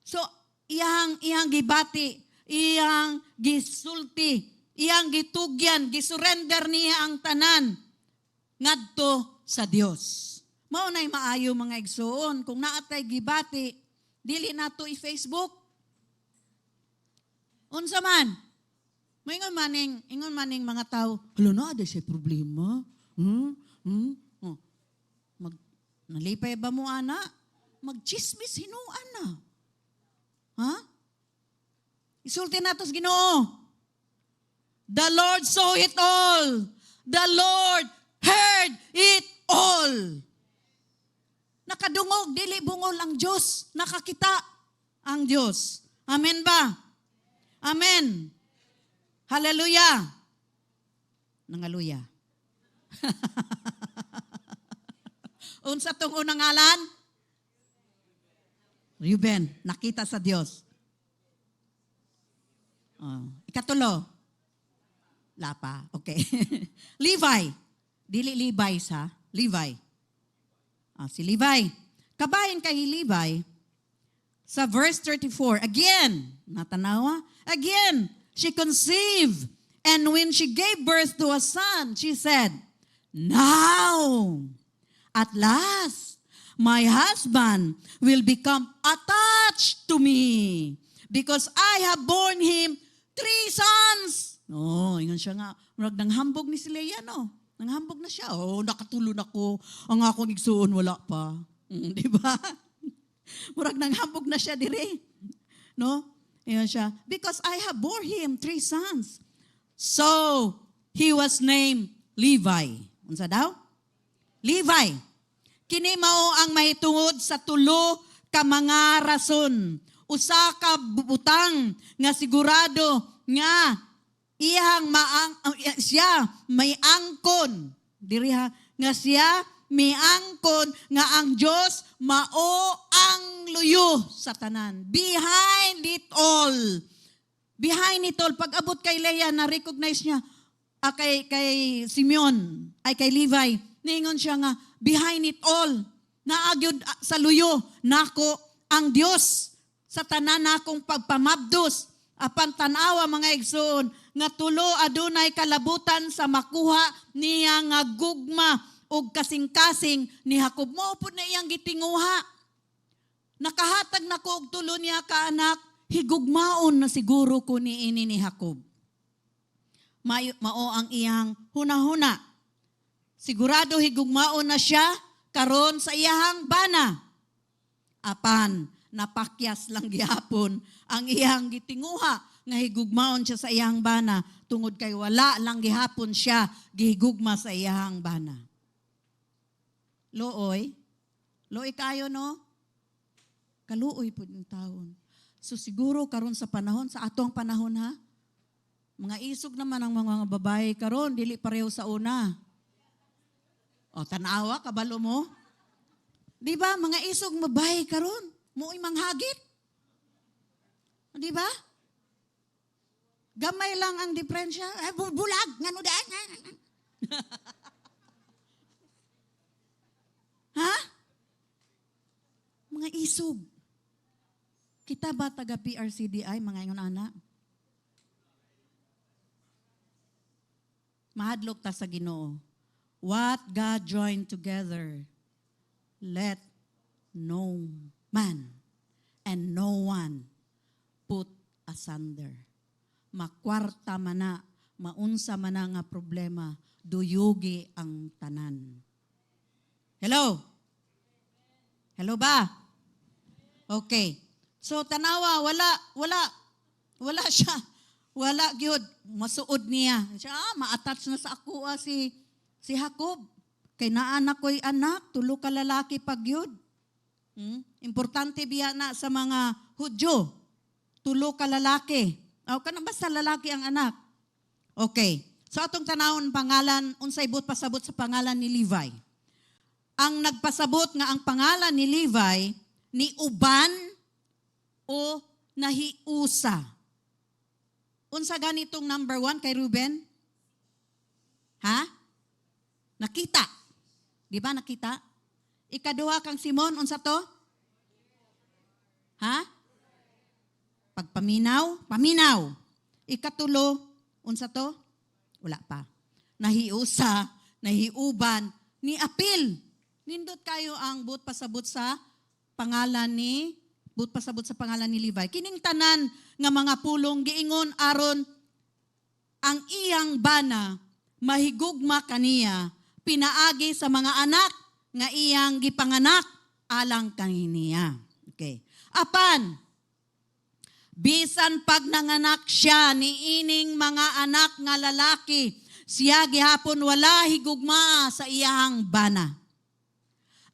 So, iyang gibati, iyang gisulti, iyang gitugyan, gisurrender niya ang tanan ngadto sa Dios. Mao nay maayo mga igsoon, kung naatay gibati, dili nato i-Facebook. Unsa man? Ingon maning mga tao, hala na, ada siya problema. Oh. Nalipay ba mo, ana? Magchismis, hinuan na. Ha? Isulti natos Ginoo. The Lord saw it all. The Lord heard it all. Nakadungog, dili bungol ang Diyos. Nakakita ang Diyos. Amen ba? Amen. Hallelujah. Nangaluya. Unsa tong unang ngalan? Reuben, nakita sa Dios. Ikatulo. Lapa. Okay. Levi. Dili Levi sa Levi. Si Levi. Kabahin kay Levi sa verse 34. Again, natanawa? Again, she conceived. And when she gave birth to a son, she said, now, at last, my husband will become attached to me because I have borne him 3 sons. Ingon siya nga, murag nanghambog ni si Leah, no? Nanghambog na siya. Nakatulon ako. Ang akong igsuon, wala pa. Di ba? Murag nanghambog na siya dire. No? Ingon siya, because I have borne him 3 sons. So, he was named Levi. Unsa daw? Levi. Kini mao ang mahitungod sa tulo ka mga rason. Usa ka butang nga sigurado nga siya may angkon. Diriha nga siya may angkon nga ang Dios mao ang luyo sa tanan. Behind it all. Behind it all. Pag abot kay Leah, na-recognize niya, kay Simeon, ay kay Levi, ningon siya nga, behind it all, naagyod sa luyo, nako ang Dios sa tanan nakong pagpamabdos, apan tanawa mga igsoon, nga tulo adunay kalabutan sa makuha niya nga gugma o kasing-kasing ni Jacob. Mo po na iyang gitinguha. Nakahatag na ko og tulo niya ka anak, higugmaon na siguro ko niini ni Jacob. Mao ang iyang hunahuna. Sigurado higugmaon na siya karon sa iyang bana. Apan, napakyas lang gihapon ang iyang gitinguha nga higugmaon siya sa iyang bana tungod kay wala lang gihapon siya gihigugma sa iyang bana. Looy kayo no? Kaluoy po yung taon. So siguro karon sa panahon, sa atong panahon ha, mga isog naman ang mga babae karon, dili pareho sa una. O tanawa, kabalo mo? Di ba, mga isog babae karon, mo'y manghagit. Di ba? Gamay lang ang diferensya. Bulag, ngano daan? Ha? Mga isog. Kita ba taga PRCDI, mga ingon anak? Mahadlok ta sa Ginoo. What God joined together, let no man and no one put asunder. Makwarta man na, maunsa man na nga problema, duyugi ang tanan. Hello? Hello ba? Okay. So tanawa, wala siya. Wala gyud masuod niya. Siya, ma-attach na sa ako si Jacob. Kay naanak ko'y anak, tulo ka lalaki pag yun. Importante biya na sa mga Hudyo. Tulo ka lalaki. O, kanang basta lalaki ang anak. Okay. So atong tanawon pangalan, unsay but pasabot sa pangalan ni Levi. Ang nagpasabot nga ang pangalan ni Levi, ni uban o nahiusa. Unsa ganitong number 1 kay Ruben? Ha? Nakita. Di ba nakita? Ikaduha kang Simon, unsa to? Ha? Pagpaminaw? Paminaw. Ikatulo, unsa to? Wala pa. Nahiusa, nahiuban, ni apil. Nindot kayo ang but pasabot sa pangalan ni Levi. Kining tanan nga mga pulong giingon aron ang iyang bana mahigugma kaniya pinaagi sa mga anak nga iyang gipanganak alang kaniya. Okay. Apan bisan pag nanganak siya ni ining mga anak nga lalaki, siya gihapon wala higugma sa iyang bana.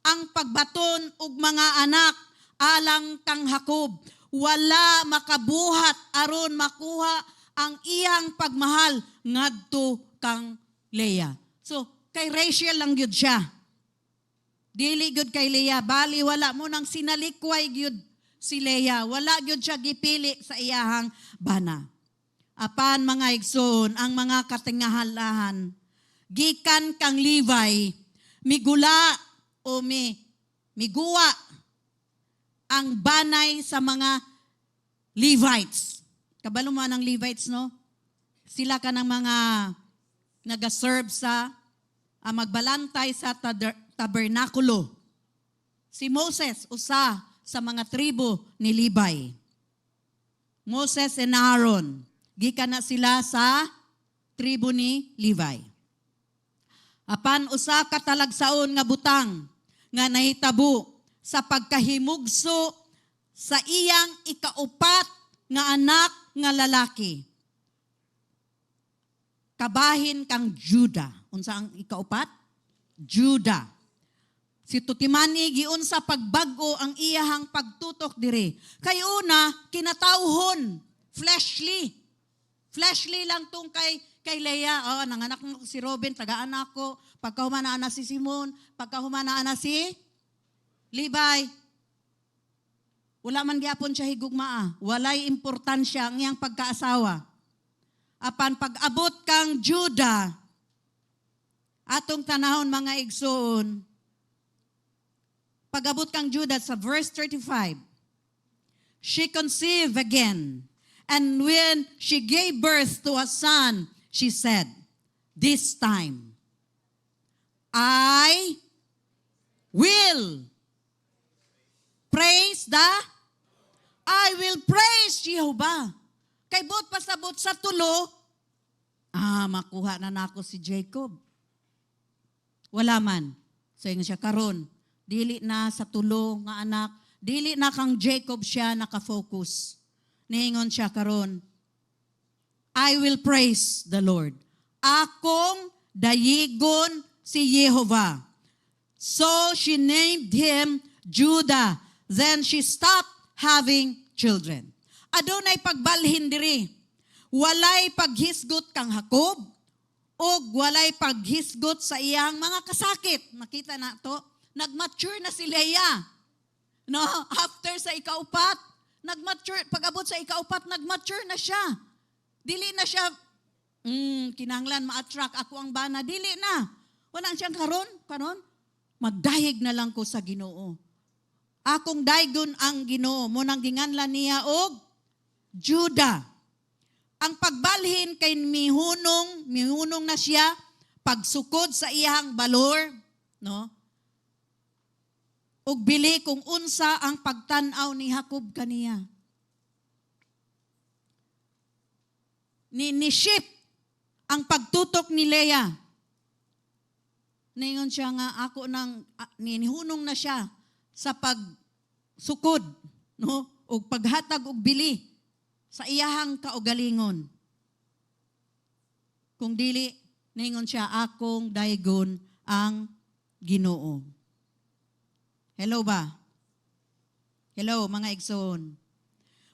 Ang pagbaton og mga anak alang kang Jacob, wala makabuhat aron makuha ang iyang pagmahal ngadto kang Leah. So, kay Rachel lang gyud siya. Dili gyud kay Leah, bali wala mo nang sinalikway gyud si Leah, wala gyud siya gipili sa iyahang bana. Apan mga igsoon, ang mga katingahalahan, gikan kang Levi, migula o miguwa ang banay sa mga Levites. Kabalo mo ng Levites, no? Sila ka ng mga nag-serve sa magbalantay sa tabernakulo. Si Moses, usa sa mga tribo ni Levi. Moses and Aaron, gikan na sila sa tribo ni Levi. Apan usa ka talagsaon nga butang nga nahitabo sa pagkahimugso sa iyang ikaupat nga anak nga lalaki. kabahin kang Juda. Unsa ang ikaupat? Juda. Si Tutimani giunsa pagbago ang iyahang pagtutok diri. Kay una kinatawhon, fleshly. Fleshly lang tong kay Leah. Oh, nanganak na si Robin, taga-anak ko. Pagkahumana na si Simon, pagkahumana na si Levi. Wala man gyapon siya higugmaa. Walay importansya ang iyang pagkaasawa. Apan pag-abot kang Juda, atong tanahon mga igsoon, pag-abot kang Juda sa verse 35, she conceived again. And when she gave birth to a son, she said, this time, I will praise I will praise Jehovah. Kay bot pasabot sa tulo, makuha na nako si Jacob. Wala man. So yung siya karon, dili na sa tulo nga anak, dili na kang Jacob siya nakafocus. Niingon siya karon, I will praise the Lord. Akong dayigon si Jehovah. So she named him Judah. Then she stopped having children. Adunay pagbalhin diri. Walay paghisgot kang Jacob o walay paghisgot sa iyang mga kasakit. Nakita na to, nagmature na si Leah. No, after sa ikaupat, nagmature, pag-abot sa ikaupat, nagmature na siya. Dili na siya, kinanglan, ma-attract ako ang bana. Dili na. Wala siyang karon, magdayeg na lang ko sa Ginoo. Akong daygon ang Ginoo, munang ginganlan niya og Judah. Ang pagbalhin kay mihunong na siya, pagsukod sa iyang balor, no? Ug bili kung unsa ang pagtan-aw ni Jacob kaniya. Ni-ship ang pagtutok ni Leah. Ningon siya nga ako nang nihunong na siya sa pagsukod, no? Ug paghatag og bili sa iyahang kaugalingon. Kung dili ningon siya akong daygon ang Ginoo. Hello ba? Hello, mga igsoon.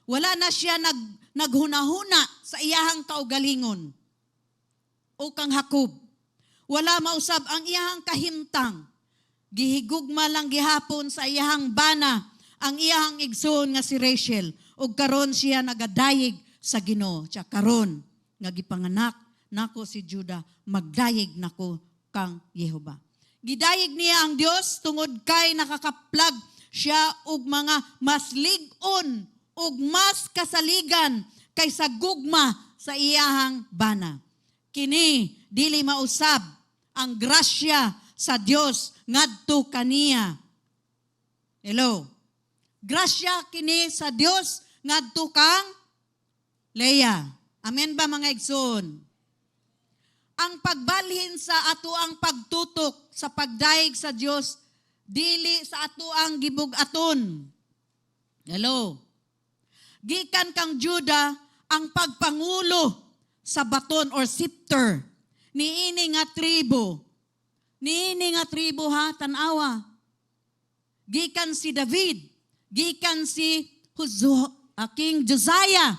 Wala na siya naghunahuna sa iyahang kaugalingon o kang Jacob. Wala mausab ang iyahang kahimtang. Gihigugma lang gihapon sa iyahang bana ang iyahang igsoon nga si Rachel. O karon siya nagadayig sa Ginoo. Siya karon nga gipanganak nako si Judah, magdayig nako kang Jehovah. Gidayig niya ang Dios tungod kay nakakaplag siya og mga mas lig-on ug mas kasaligan kaysa gugma sa iyahang bana. Kini dili mausab ang grasya sa Dios ngadto kaniya. Hello. Grasya kini sa Dios ngadto kang Leah. Amen ba mga igsoon? Ang pagbalhin sa ato ang pagtutok sa pagdaig sa Dios dili sa ato ang gibug-aton. Hello. Gikan kang Judah ang pagpangulo sa baton or scepter niini nga tribo. Niini nga tribo ha, tanawa. Gikan si David, gikan si King Josiah,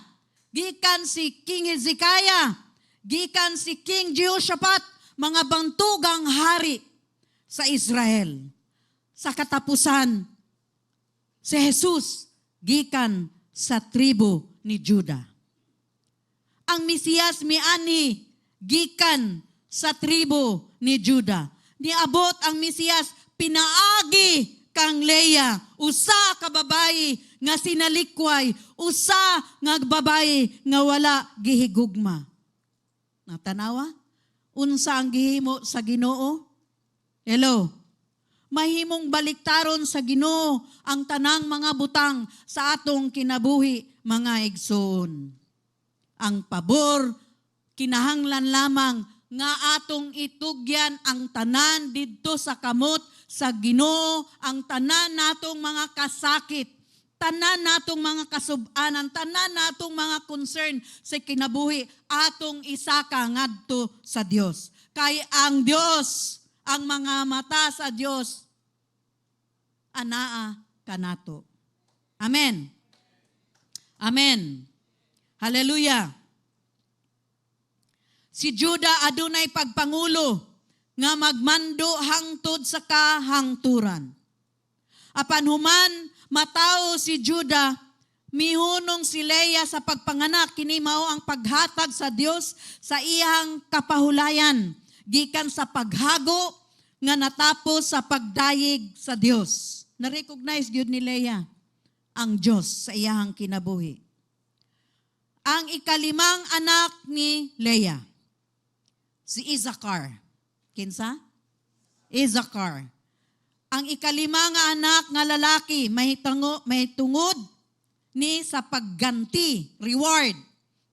gikan si King Hezekiah, gikan si King Jehoshaphat, mga bantugang hari sa Israel. Sa katapusan, si Jesus gikan sa tribo ni Judah. Ang Mesiyas miani gikan sa tribo ni Judah. Niabot ang Mesiyas pinaagi kang Leah, usa ka babayi nga sinalikway, usa nga babayi nga wala gihigugma. Natanawa? Unsa ang gihimo sa Ginoo? Hello. Mahimong baliktaron sa Ginoo ang tanang mga butang sa atong kinabuhi, mga igsoon. Ang pabor, kinahanglan lamang nga atong itugyan ang tanan didto sa kamot sa Ginoo, ang tanan natong mga kasakit, tanan natong mga kasub-anan, tanan natong mga concern sa kinabuhi, atong isaka ngadto sa Dios. Kay ang Dios, ang mga mata sa Dios, anaa kanato. Amen. Amen. Hallelujah. Si Juda adunay pagpangulo nga magmando hangtod sa kahangturan. Apan human matao si Juda, mihunong si Leah sa pagpanganak, kini mao ang paghatag sa Dios sa iyang kapahulayan gikan sa paghago nga natapos sa pagdayeg sa Dios. Na-recognize gyud ni Leah ang Dios sa iyang kinabuhi. Ang ikalimang anak ni Leah, si Issachar. Kinsa? Issachar. Ang ikalima nga anak nga lalaki, may tungod ni sa pagganti, reward,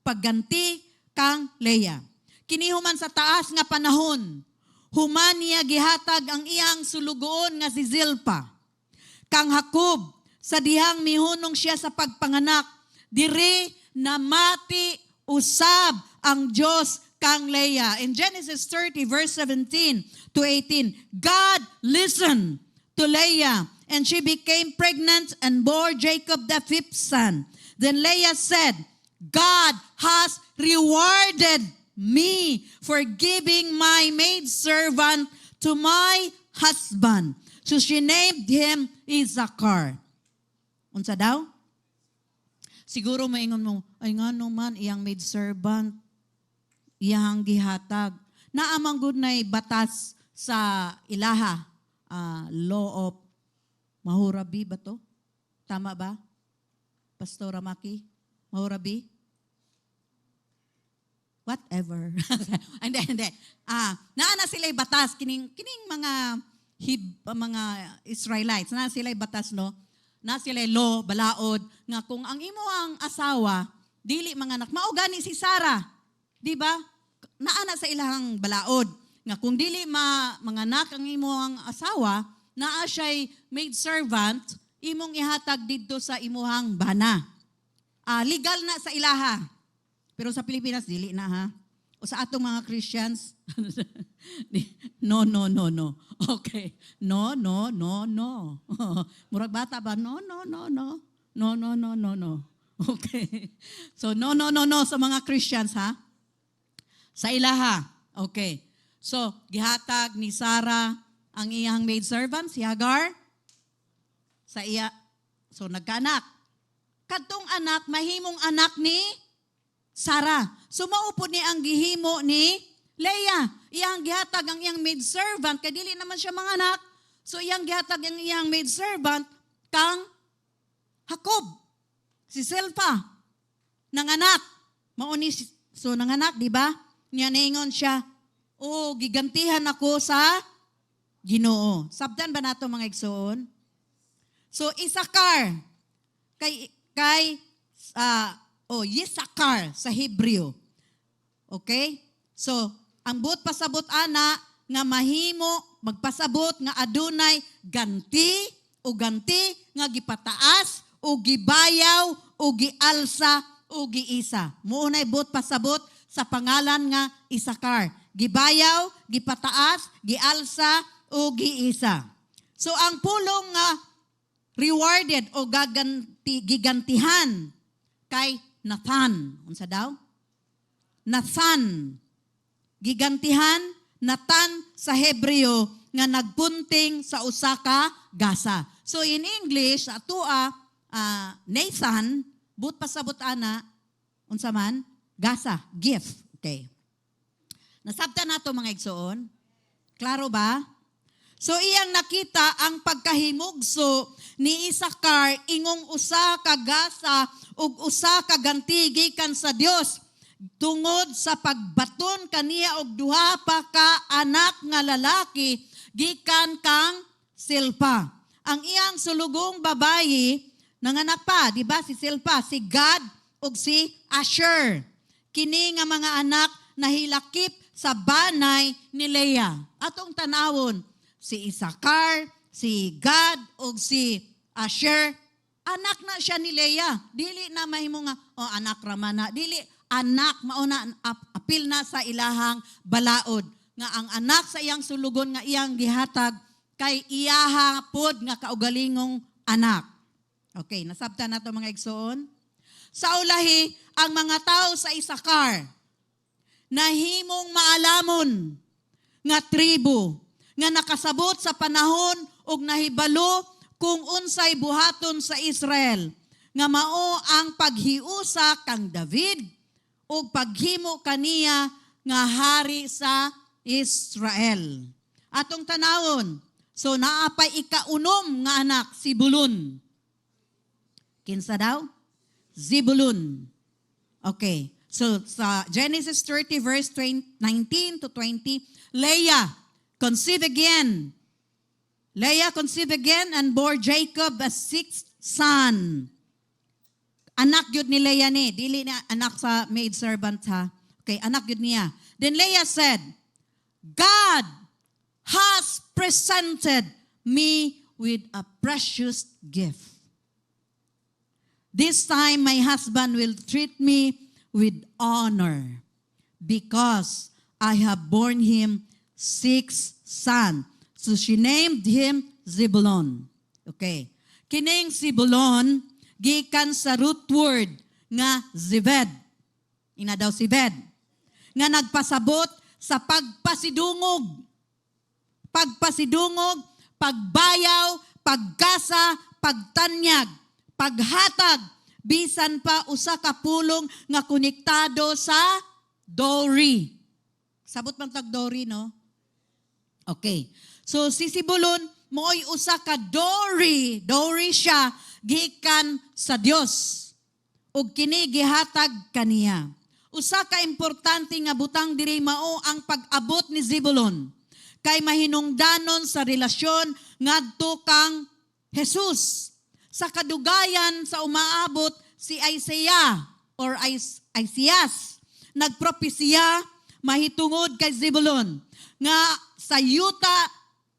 pagganti kang Leah. Kinihuman sa taas nga panahon, human niya gihatag ang iyang sulugoon nga si Zilpa. Kang Jacob, sa dihang mihunong siya sa pagpanganak, diri na mati usab ang Diyos kang Leah. In Genesis 30 verse 17 to 18, God listened to Leah and she became pregnant and bore Jacob the fifth son. Then Leah said, God has rewarded me for giving my maidservant to my husband. So she named him Issachar. Unsa daw? Siguro maingon mo, ay nga naman, iyang maidservant, iyang gihatag. Naamang good na batas sa ilaha, law of Mahurabi ba to? Tama ba? Pastora Maki? Mahurabi? Whatever. Hindi. Naana sila'y batas, kining mga Israelites, na sila'y batas, no? Na sila'y law, balaod, nga kung ang imo ang asawa, dili mga anak, maugani si Sarah, di ba? Naana sa ilahang balaod, nga kung dili mga anak ang imo ang asawa, naa siya'y maid servant, imong ihatag dito sa imuhang bana. Legal na sa ilaha. Pero sa Pilipinas, dili na ha. O sa atong mga Christians, no. Okay. No. Murag bata ba? No. Okay. So, no sa mga Christians ha. Sa ilaha. Okay. So, gihatag ni Sarah ang iyang maidservant, si Hagar. Sa iya. So, nagkaanak. Kadtong anak, mahimong anak ni Sarah. So maupo ni ang gihimo ni Leah. Iyang gihatag ang iyang maidservant, kay dili naman siya mga anak. So iyang gihatag ang iyang maidservant kang Jacob. Si Zilpa. Nanganak. Mauni so nanganak, di ba? Niya naingon siya, gigantihan ako sa Ginoo. Sabdan ba nato mga igsoon? So Issachar kay Issachar sa Hebreo. Okay? So, ang buot pasabot ana nga mahimo magpasabot nga adunay ganti nga gipataas o gibayaw o gialsa o giisa. Muunay buot pasabot sa pangalan nga Issachar. Gibayaw, gipataas, gialsa o giisa. So, ang pulong nga rewarded o gigantihan kay Nathan. Unsa daw? Nathan. Gigantihan, Nathan sa Hebreo nga nagpunting sa usa ka gasa. So in English, Nathan, but pasabot ana, unsa man? Gasa, gift. Okay. Nasabtan nato mga igsoon? Klaro ba? So iyang nakita ang pagkahimugso ni Issachar ingong usa ka gasa ug usa ka ganti gikan sa Dios tungod sa pagbaton kaniya og duha pa ka anak nga lalaki gikan kang Zilpa. Ang iyang sulugong babayi nanganak pa, di ba si Zilpa, si Gad ug si Asher. Kini nga mga anak nahilakip sa banay ni Leah. Atong tanawon si Issachar, si Gad, o si Asher, Anak na siya ni Leah. Dili na mahimo nga, anak raman na. Dili, anak, mauna, apil na sa ilahang balaod. Nga ang anak sa iyang sulugon nga iyang gihatag, kay iyaha pod nga kaugalingong anak. Okay, nasabtan na ito mga igsoon. Sa ulahi, ang mga tao sa Isakar, nahimong maalamon nga tribo, nga nakasabot sa panahon ug nahibalo kung unsay buhaton sa Israel, nga mao ang paghiusa kang David ug paghimo kaniya nga hari sa Israel. Atong tanawon, so naapay ikaunom nga anak, Zebulun. Kinsa daw? Zebulun. Okay. So sa Genesis 30 verse 19 to 20, Leah conceived again. Leah conceived again and bore Jacob a sixth son. Anak yun ni Leah ni. Dili na anak sa maidservant ha. Okay, anak yun niya. Then Leah said, God has presented me with a precious gift. This time my husband will treat me with honor because I have borne him 6 sons. So she named him Zebulon. Okay. Kining Zebulon, gikan sa root word nga Zeved. Ina daw Zeved. Nga nagpasabot sa pagpasidungog. Pagpasidungog, pagbayaw, pagkasa, pagtanyag, paghatag, bisan pa usa ka pulong nga konektado sa Dori. Sabot man tag Dori, no? Okay. So si Zebulon mo'y usa ka Dori. Dori siya gikan sa Dios. Ug kini gihatag kaniya. Usa ka importante nga butang diri mao ang pag-abot ni Zebulon kay mahinungdanon sa relasyon ngadto kang Jesus. Sa kadugayan sa umaabot si Isaiah or Isaias, nagpropesya mahitungod kay Zebulon nga sa yuta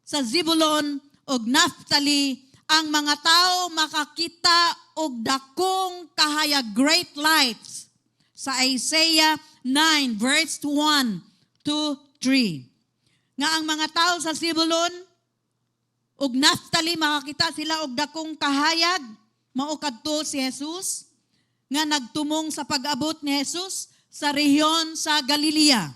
sa Zebulon ug Naphtali ang mga tao makakita og dakong kahayag, great lights, sa Isaiah 9 verse 1 to 3. Nga ang mga tao sa Zebulon ug Naphtali makakita sila og dakong kahayag, mao kadto si Jesus nga nagtumong sa pag-abot ni Jesus sa rehiyon sa Galilea.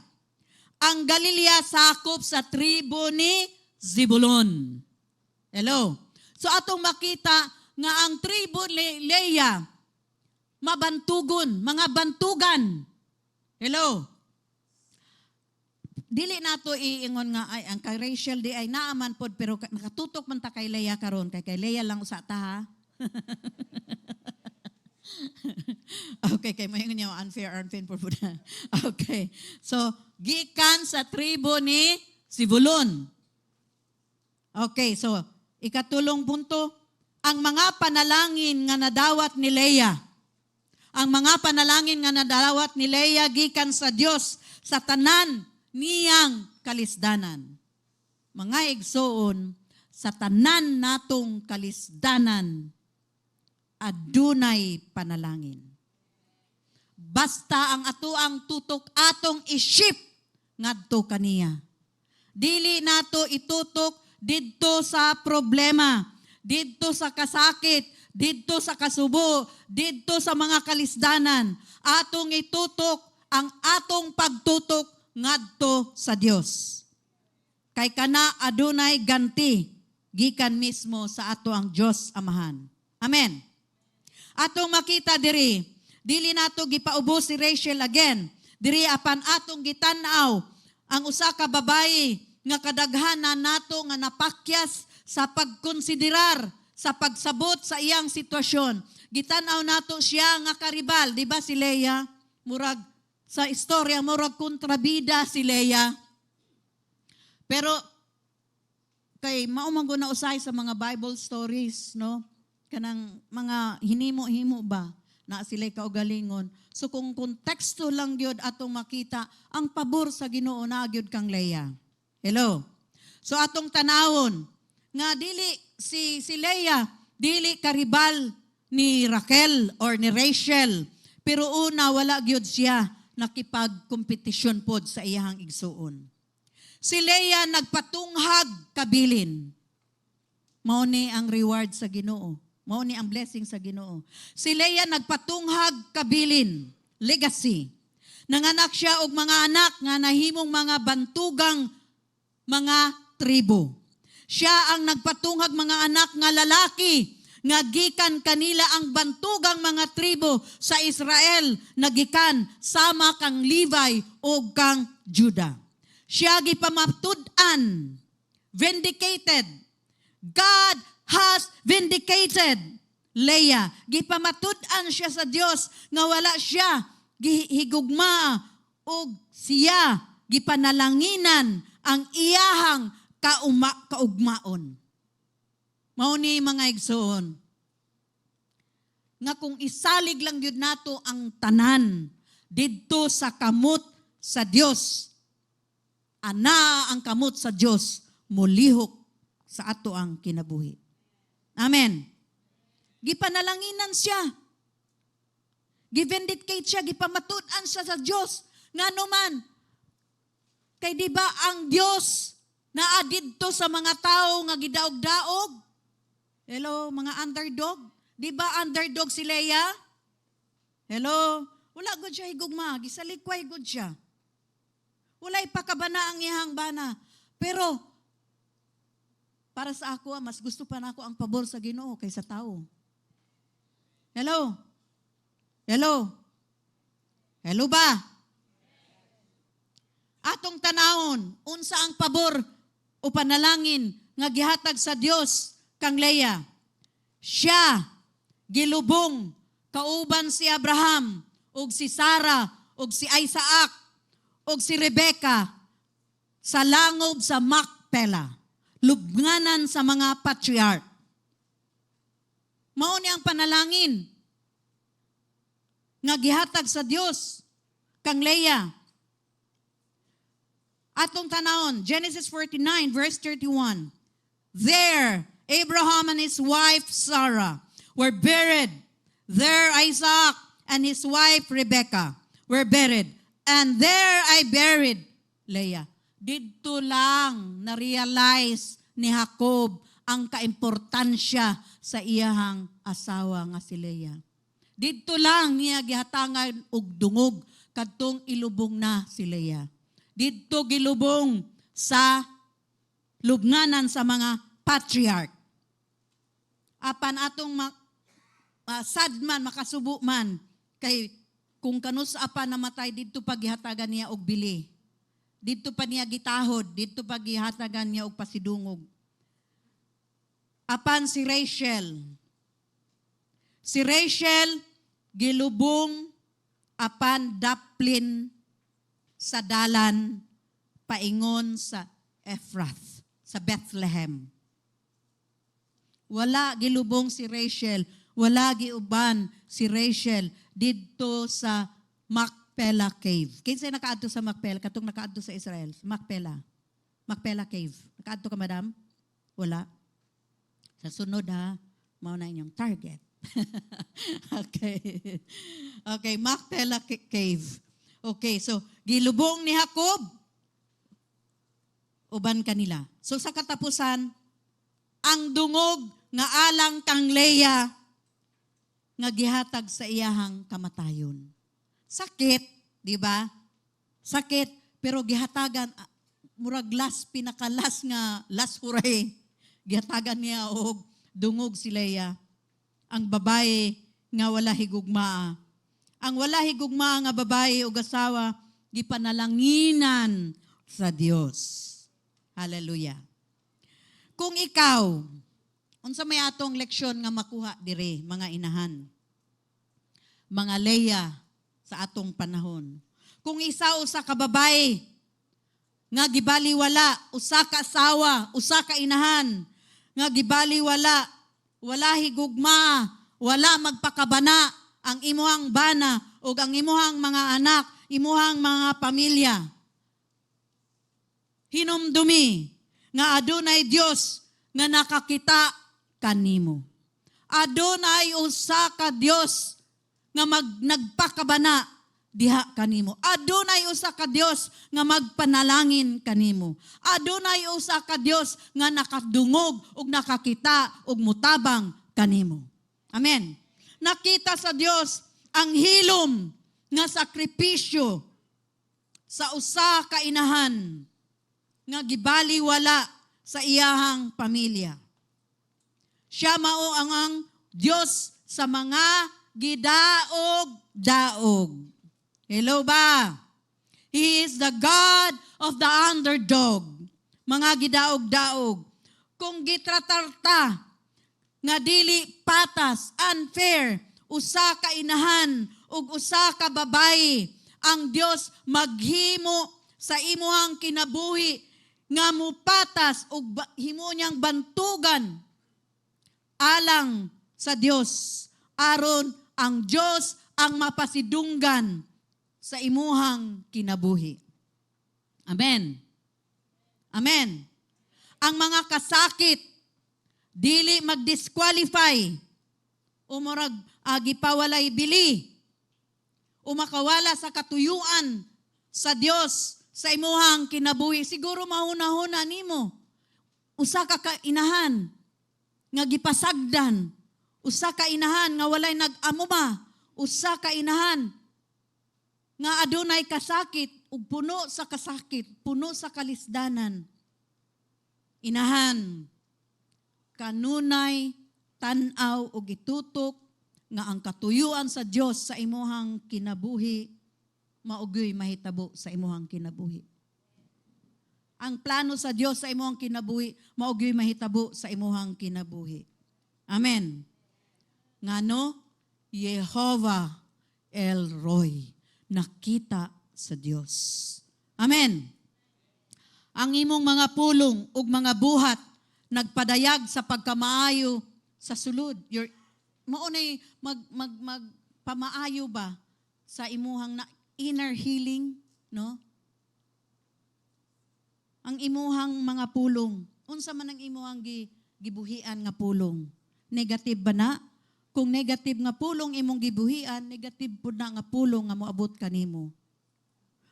Ang Galilea sakop sa tribo ni Zebulon. Hello. So atong makita nga ang tribo ni Leah mabantugon, mga bantugan. Hello. Dili nato iingon nga ay ang kay Rachel di ay naaman pod pero nakatutok man ta kay Leah karon kay Leah lang usa ta ha. Okay, kay mayon niya unfair po po. Okay. So gikan sa tribo ni Zebulon. Okay, so ikatulong punto, ang mga panalangin nga nadawat ni Leah. Ang mga panalangin nga nadawat ni Leah gikan sa Dios sa tanan niyang kalisdanan. Mga igsoon, sa tanan natong kalisdanan, adunay panalangin. Basta ang atoang tutok atong isip ngadto kaniya. Dili nato itutok didto sa problema, didto sa kasakit, didto sa kasubo, didto sa mga kalisdanan. Atong itutok ang atong pagtutok ngadto sa Dios. Kay kana adunay ganti gikan mismo sa ato ang Dios Amahan. Amen. Atong makita diri, dili nato gipaubos si Rachel again. Diri apan atong gitan-aw ang usa ka babayi nga kadaghanan nato nga napakyas sa pagkonsiderar sa pagsabot sa iyang sitwasyon. Gitan-aw nato siya nga karibal, di ba si Leah? Murag sa istorya, murag kontrabida si Leah. Pero kay maumang na usay sa mga Bible stories, no? Kanang mga hinimo-himo ba na sila'y kaugalingon. So kung konteksto lang gyud atong makita, ang pabor sa Ginoo na gyud kang Leah. Hello. So atong tanawon nga dili si Leah dili karibal ni Raquel or ni Rachel. Pero una, wala gyud siya nakipagkompetisyon pod sa iyahang igsuon. Si Leah nagpatunghag kabilin. Mao ni ang reward sa Ginoo. Mao ni ang blessing sa Ginoo. Si Leah nagpatunghag kabilin, legacy. Nanganak siya og mga anak nga nahimong mga bantugang mga tribo. Siya ang nagpatunghag mga anak nga lalaki nga gikan kanila ang bantugang mga tribo sa Israel nagikan sama kang Levi o kang Judah. Siya gipamatud-an, vindicated. God has vindicated Leah. Gipamatud-an siya sa Dios nga wala siya gihigugma o siya gipanalanginan ang iyahang kaugmaon. Mao ni mga igsoon nga kung isalig lang yun nato ang tanan didto sa kamot sa Dios, ana ang kamot sa Dios mulihok sa ato ang kinabuhi. Amen. Gipanalanginan siya. Givindicate siya, gipamatud-an siya sa Dios. Ngano man kay di ba ang Dios naa didto sa mga tao nga gidaog-daog? Hello, mga underdog? Di ba underdog si Leah? Hello? Wala gud siya higugma, gisalikway gud siya. Walay pakabana ang iyang bana. Pero, para sa ako, mas gusto pa na ako ang pabor sa Ginoo kaysa tao. Hello? Hello? Hello ba? Atong tanawon, unsa ang pabor o panalangin nga gihatag sa Dios kang Leah. Siya gilubong kauban si Abraham ug si Sarah ug si Isaac ug si Rebecca sa langob sa Macpela, lubnganan sa mga patriarch. Mao ni ang panalangin nga gihatag sa Dios kang Leah. Atong tanawon, Genesis 49 verse 31. There Abraham and his wife Sarah were buried. There Isaac and his wife Rebecca were buried. And there I buried Leah. Dito lang na-realize ni Jacob ang kaimportansya sa iyahang asawa nga si Leah. Dito lang niya gihatangan og dungog kadtong ilubong na si Leah. Dito gilubong sa lubnganan sa mga patriarch. Apan atong sad man, makasubo man, kay kung kanus apan namatay, dito paghihatagan niya og bili. Dito pa niya gitahod, dito paghihatagan niya og pasidungog. Apan si Rachel. Si Rachel, gilubong apan daplin sa dalan, paingon sa Ephrath, sa Bethlehem. Wala gilubong si Rachel, wala giuban si Rachel didto sa Macpela Cave. Kinsay nakaadto sa Macpela? Katong nakaadto sa Israel. Macpela. Macpela Cave. Nakaadto ka, madam? Wala. Sa sunod ha, mao na inyong target. Okay. Okay, Macpela Cave. Okay, so gilubong ni Jacob, uban kanila. So sa katapusan, ang dungog nga alang kang Leah nga gihatag sa iyahang kamatayon. Sakit, di ba? Sakit, pero gihatagan murag pinakalas nga last huray. Gihatagan niya og dungog si Leah. Ang babae nga wala higugma. Ang wala higugma nga babae o asawa gipanalanginan sa Dios. Hallelujah. Kung ikaw, unsa may atong leksyon nga makuha dire, mga inahan, mga Leah sa atong panahon. Kung isa usa ka babae nga gibaliwala, usa ka asawa, usa ka inahan nga gibaliwala, wala higugma, wala magpakabana ang imuhang bana o ang imuhang mga anak, imuhang mga pamilya. Hinumdumi nga adunay Dios nga nakakita kanimo. Adunay usa ka Dios nga nagpakabana diha kanimo. Adunay usa ka Dios nga magpanalangin kanimo. Adunay usa ka Dios nga nakadungog ug nakakita ug mutabang kanimo. Amen. Nakita sa Dios ang hilom nga sakripisyo sa usa ka inahan nga gibaliwala sa iyahang pamilya. Siya mao ang Dios sa mga gidaog-daog. Hello ba? He is the God of the underdog. Mga gidaog-daog. Kung gitratarta nga dili patas, unfair, usa ka inahan ug usa ka babayi, ang Dios maghimo sa imuhang kinabuhi nga mupatas ug himo niyang bantugan alang sa Dios, aron ang Dios ang mapasidunggan sa imuhang kinabuhi. Amen. Amen. Ang mga kasakit dili mag-disqualify o murag gipawalay bili o makawala sa katuyuan sa Dios sa imuhang kinabuhi. Siguro mahuna-huna nimo usa ka kainahan nga gipasagdan, usa ka inahan nga walay nag-amuma, usa ka inahan nga adunay kasakit ug puno sa kasakit, puno sa kalisdanan. Inahan, kanunay tan-aw ug itutok nga ang katuyuan sa Dios sa imuhang kinabuhi maugoy mahitabo sa imuhang kinabuhi. Ang plano sa Dios sa imuhang kinabuhi maugoy mahitabo sa imuhang kinabuhi. Amen. Ngano? Jehovah El Roy, nakita sa Dios. Amen. Ang imong mga pulong ug mga buhat nagpadayag sa pagkamaayo sa sulod. Maunay magpamaayo ba sa imuhang inner healing, no? Ang imuhang mga pulong, unsa man ang imuhang gibuhian nga pulong? Negative ba na? Kung negative nga pulong imong gibuhian, negative pud na nga pulong nga moabot kanimo.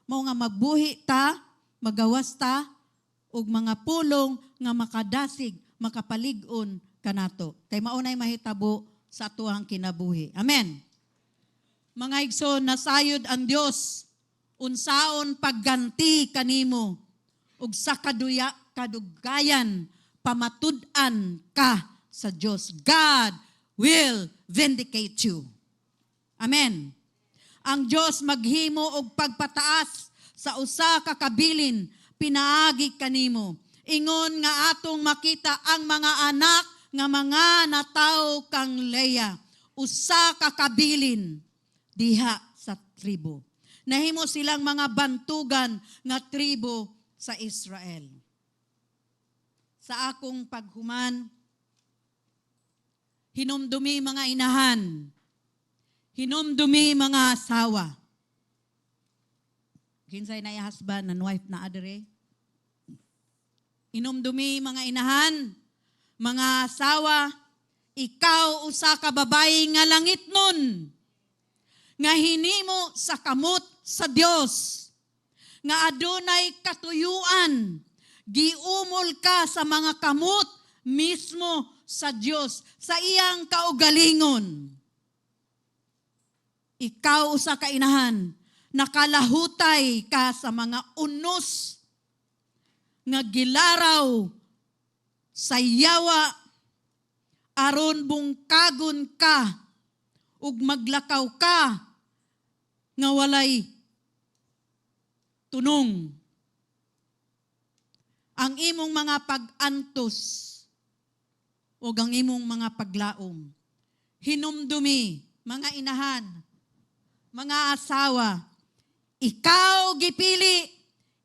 Mao nga magbuhi ta, magawas ta og mga pulong nga makadasig, makapalig-on kanato. Kay maunay mahitabo sa atuhang kinabuhi. Amen. Mga igsoon, nasayod ang Dios unsaon pagganti kanimo ug sa kadugayan pamatud-an ka sa Dios. God will vindicate you. Amen. Ang Dios maghimo og pagpataas sa usa ka kabilin pinaagi kanimo. Ingon nga atong makita ang mga anak nga mga natawo kang Leia, usa ka kabilin diha sa tribo. Nahimo silang mga bantugan nga tribo sa Israel. Sa akong paghuman, hinumdumi mga inahan, hinumdumi mga asawa. Kinsay na husband and wife na adere. Hinumdumi mga inahan, mga asawa, ikaw usa ka babayi nga langit nun, nga hinimo sa kamot sa Dios, nga adunay katuyuan, giumol ka sa mga kamot mismo sa Dios, sa iyang kaugalingon. Ikaw usa ka inahan, nakalahutay ka sa mga unos nga gilaraw sa yawa aron bungkagon ka ug maglakaw ka nga walay tunong. Ang imong mga pag-antos o ang imong mga paglaom, hinumdumi, mga inahan, mga asawa, ikaw gipili,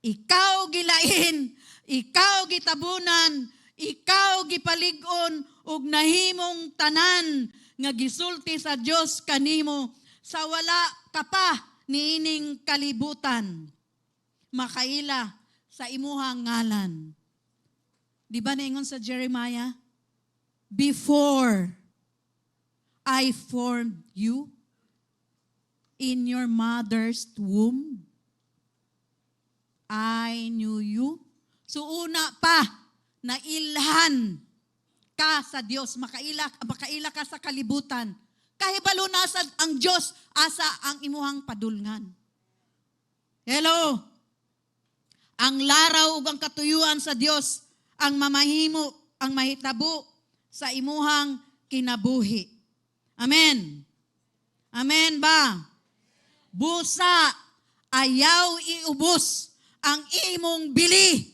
ikaw gilain, ikaw gitabunan, ikaw gipalig-on, ug nahimong tanan nga gisulti sa Dios kanimo sa wala ka pa niining kalibutan. Makaila sa imuhang ngalan. Di ba naingon sa Jeremiah? Before I formed you in your mother's womb. I knew you. So una pa, nailhan ka sa Dios, makaila ka sa kalibutan. Kahibalo na ang Dios asa ang imuhang padulngan. Hello. Ang laraw ug ang katuyuan sa Dios ang mamahimo, ang mahitabo sa imuhang kinabuhi. Amen. Amen ba? Busa, ayaw iubos ang imong bili,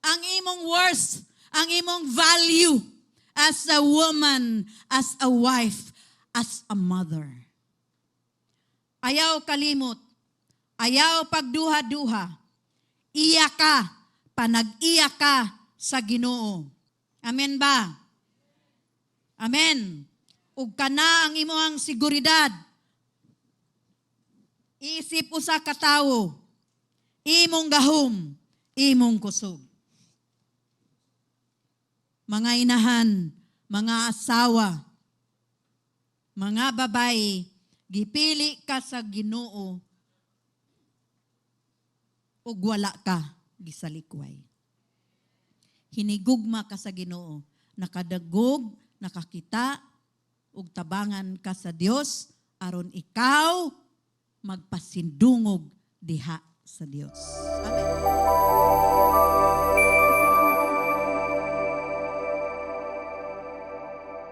ang imong worth, ang imong value as a woman, as a wife, as a mother. Ayaw kalimot, ayaw pagduha-duha, iya ka, panag-iya ka sa Ginoo. Amen ba? Amen. Ug kana ang imong seguridad. Isip usa ka tawo, imong gahom, imong kusog. Mga inahan, mga asawa, mga babae, gipili ka sa Ginoo ug wala ka gisalikway. Hinigugma ka sa Ginoo, nakadagog, nakakita ug tabangan ka sa Dios aron ikaw magpasindungog diha sa Dios. Amen.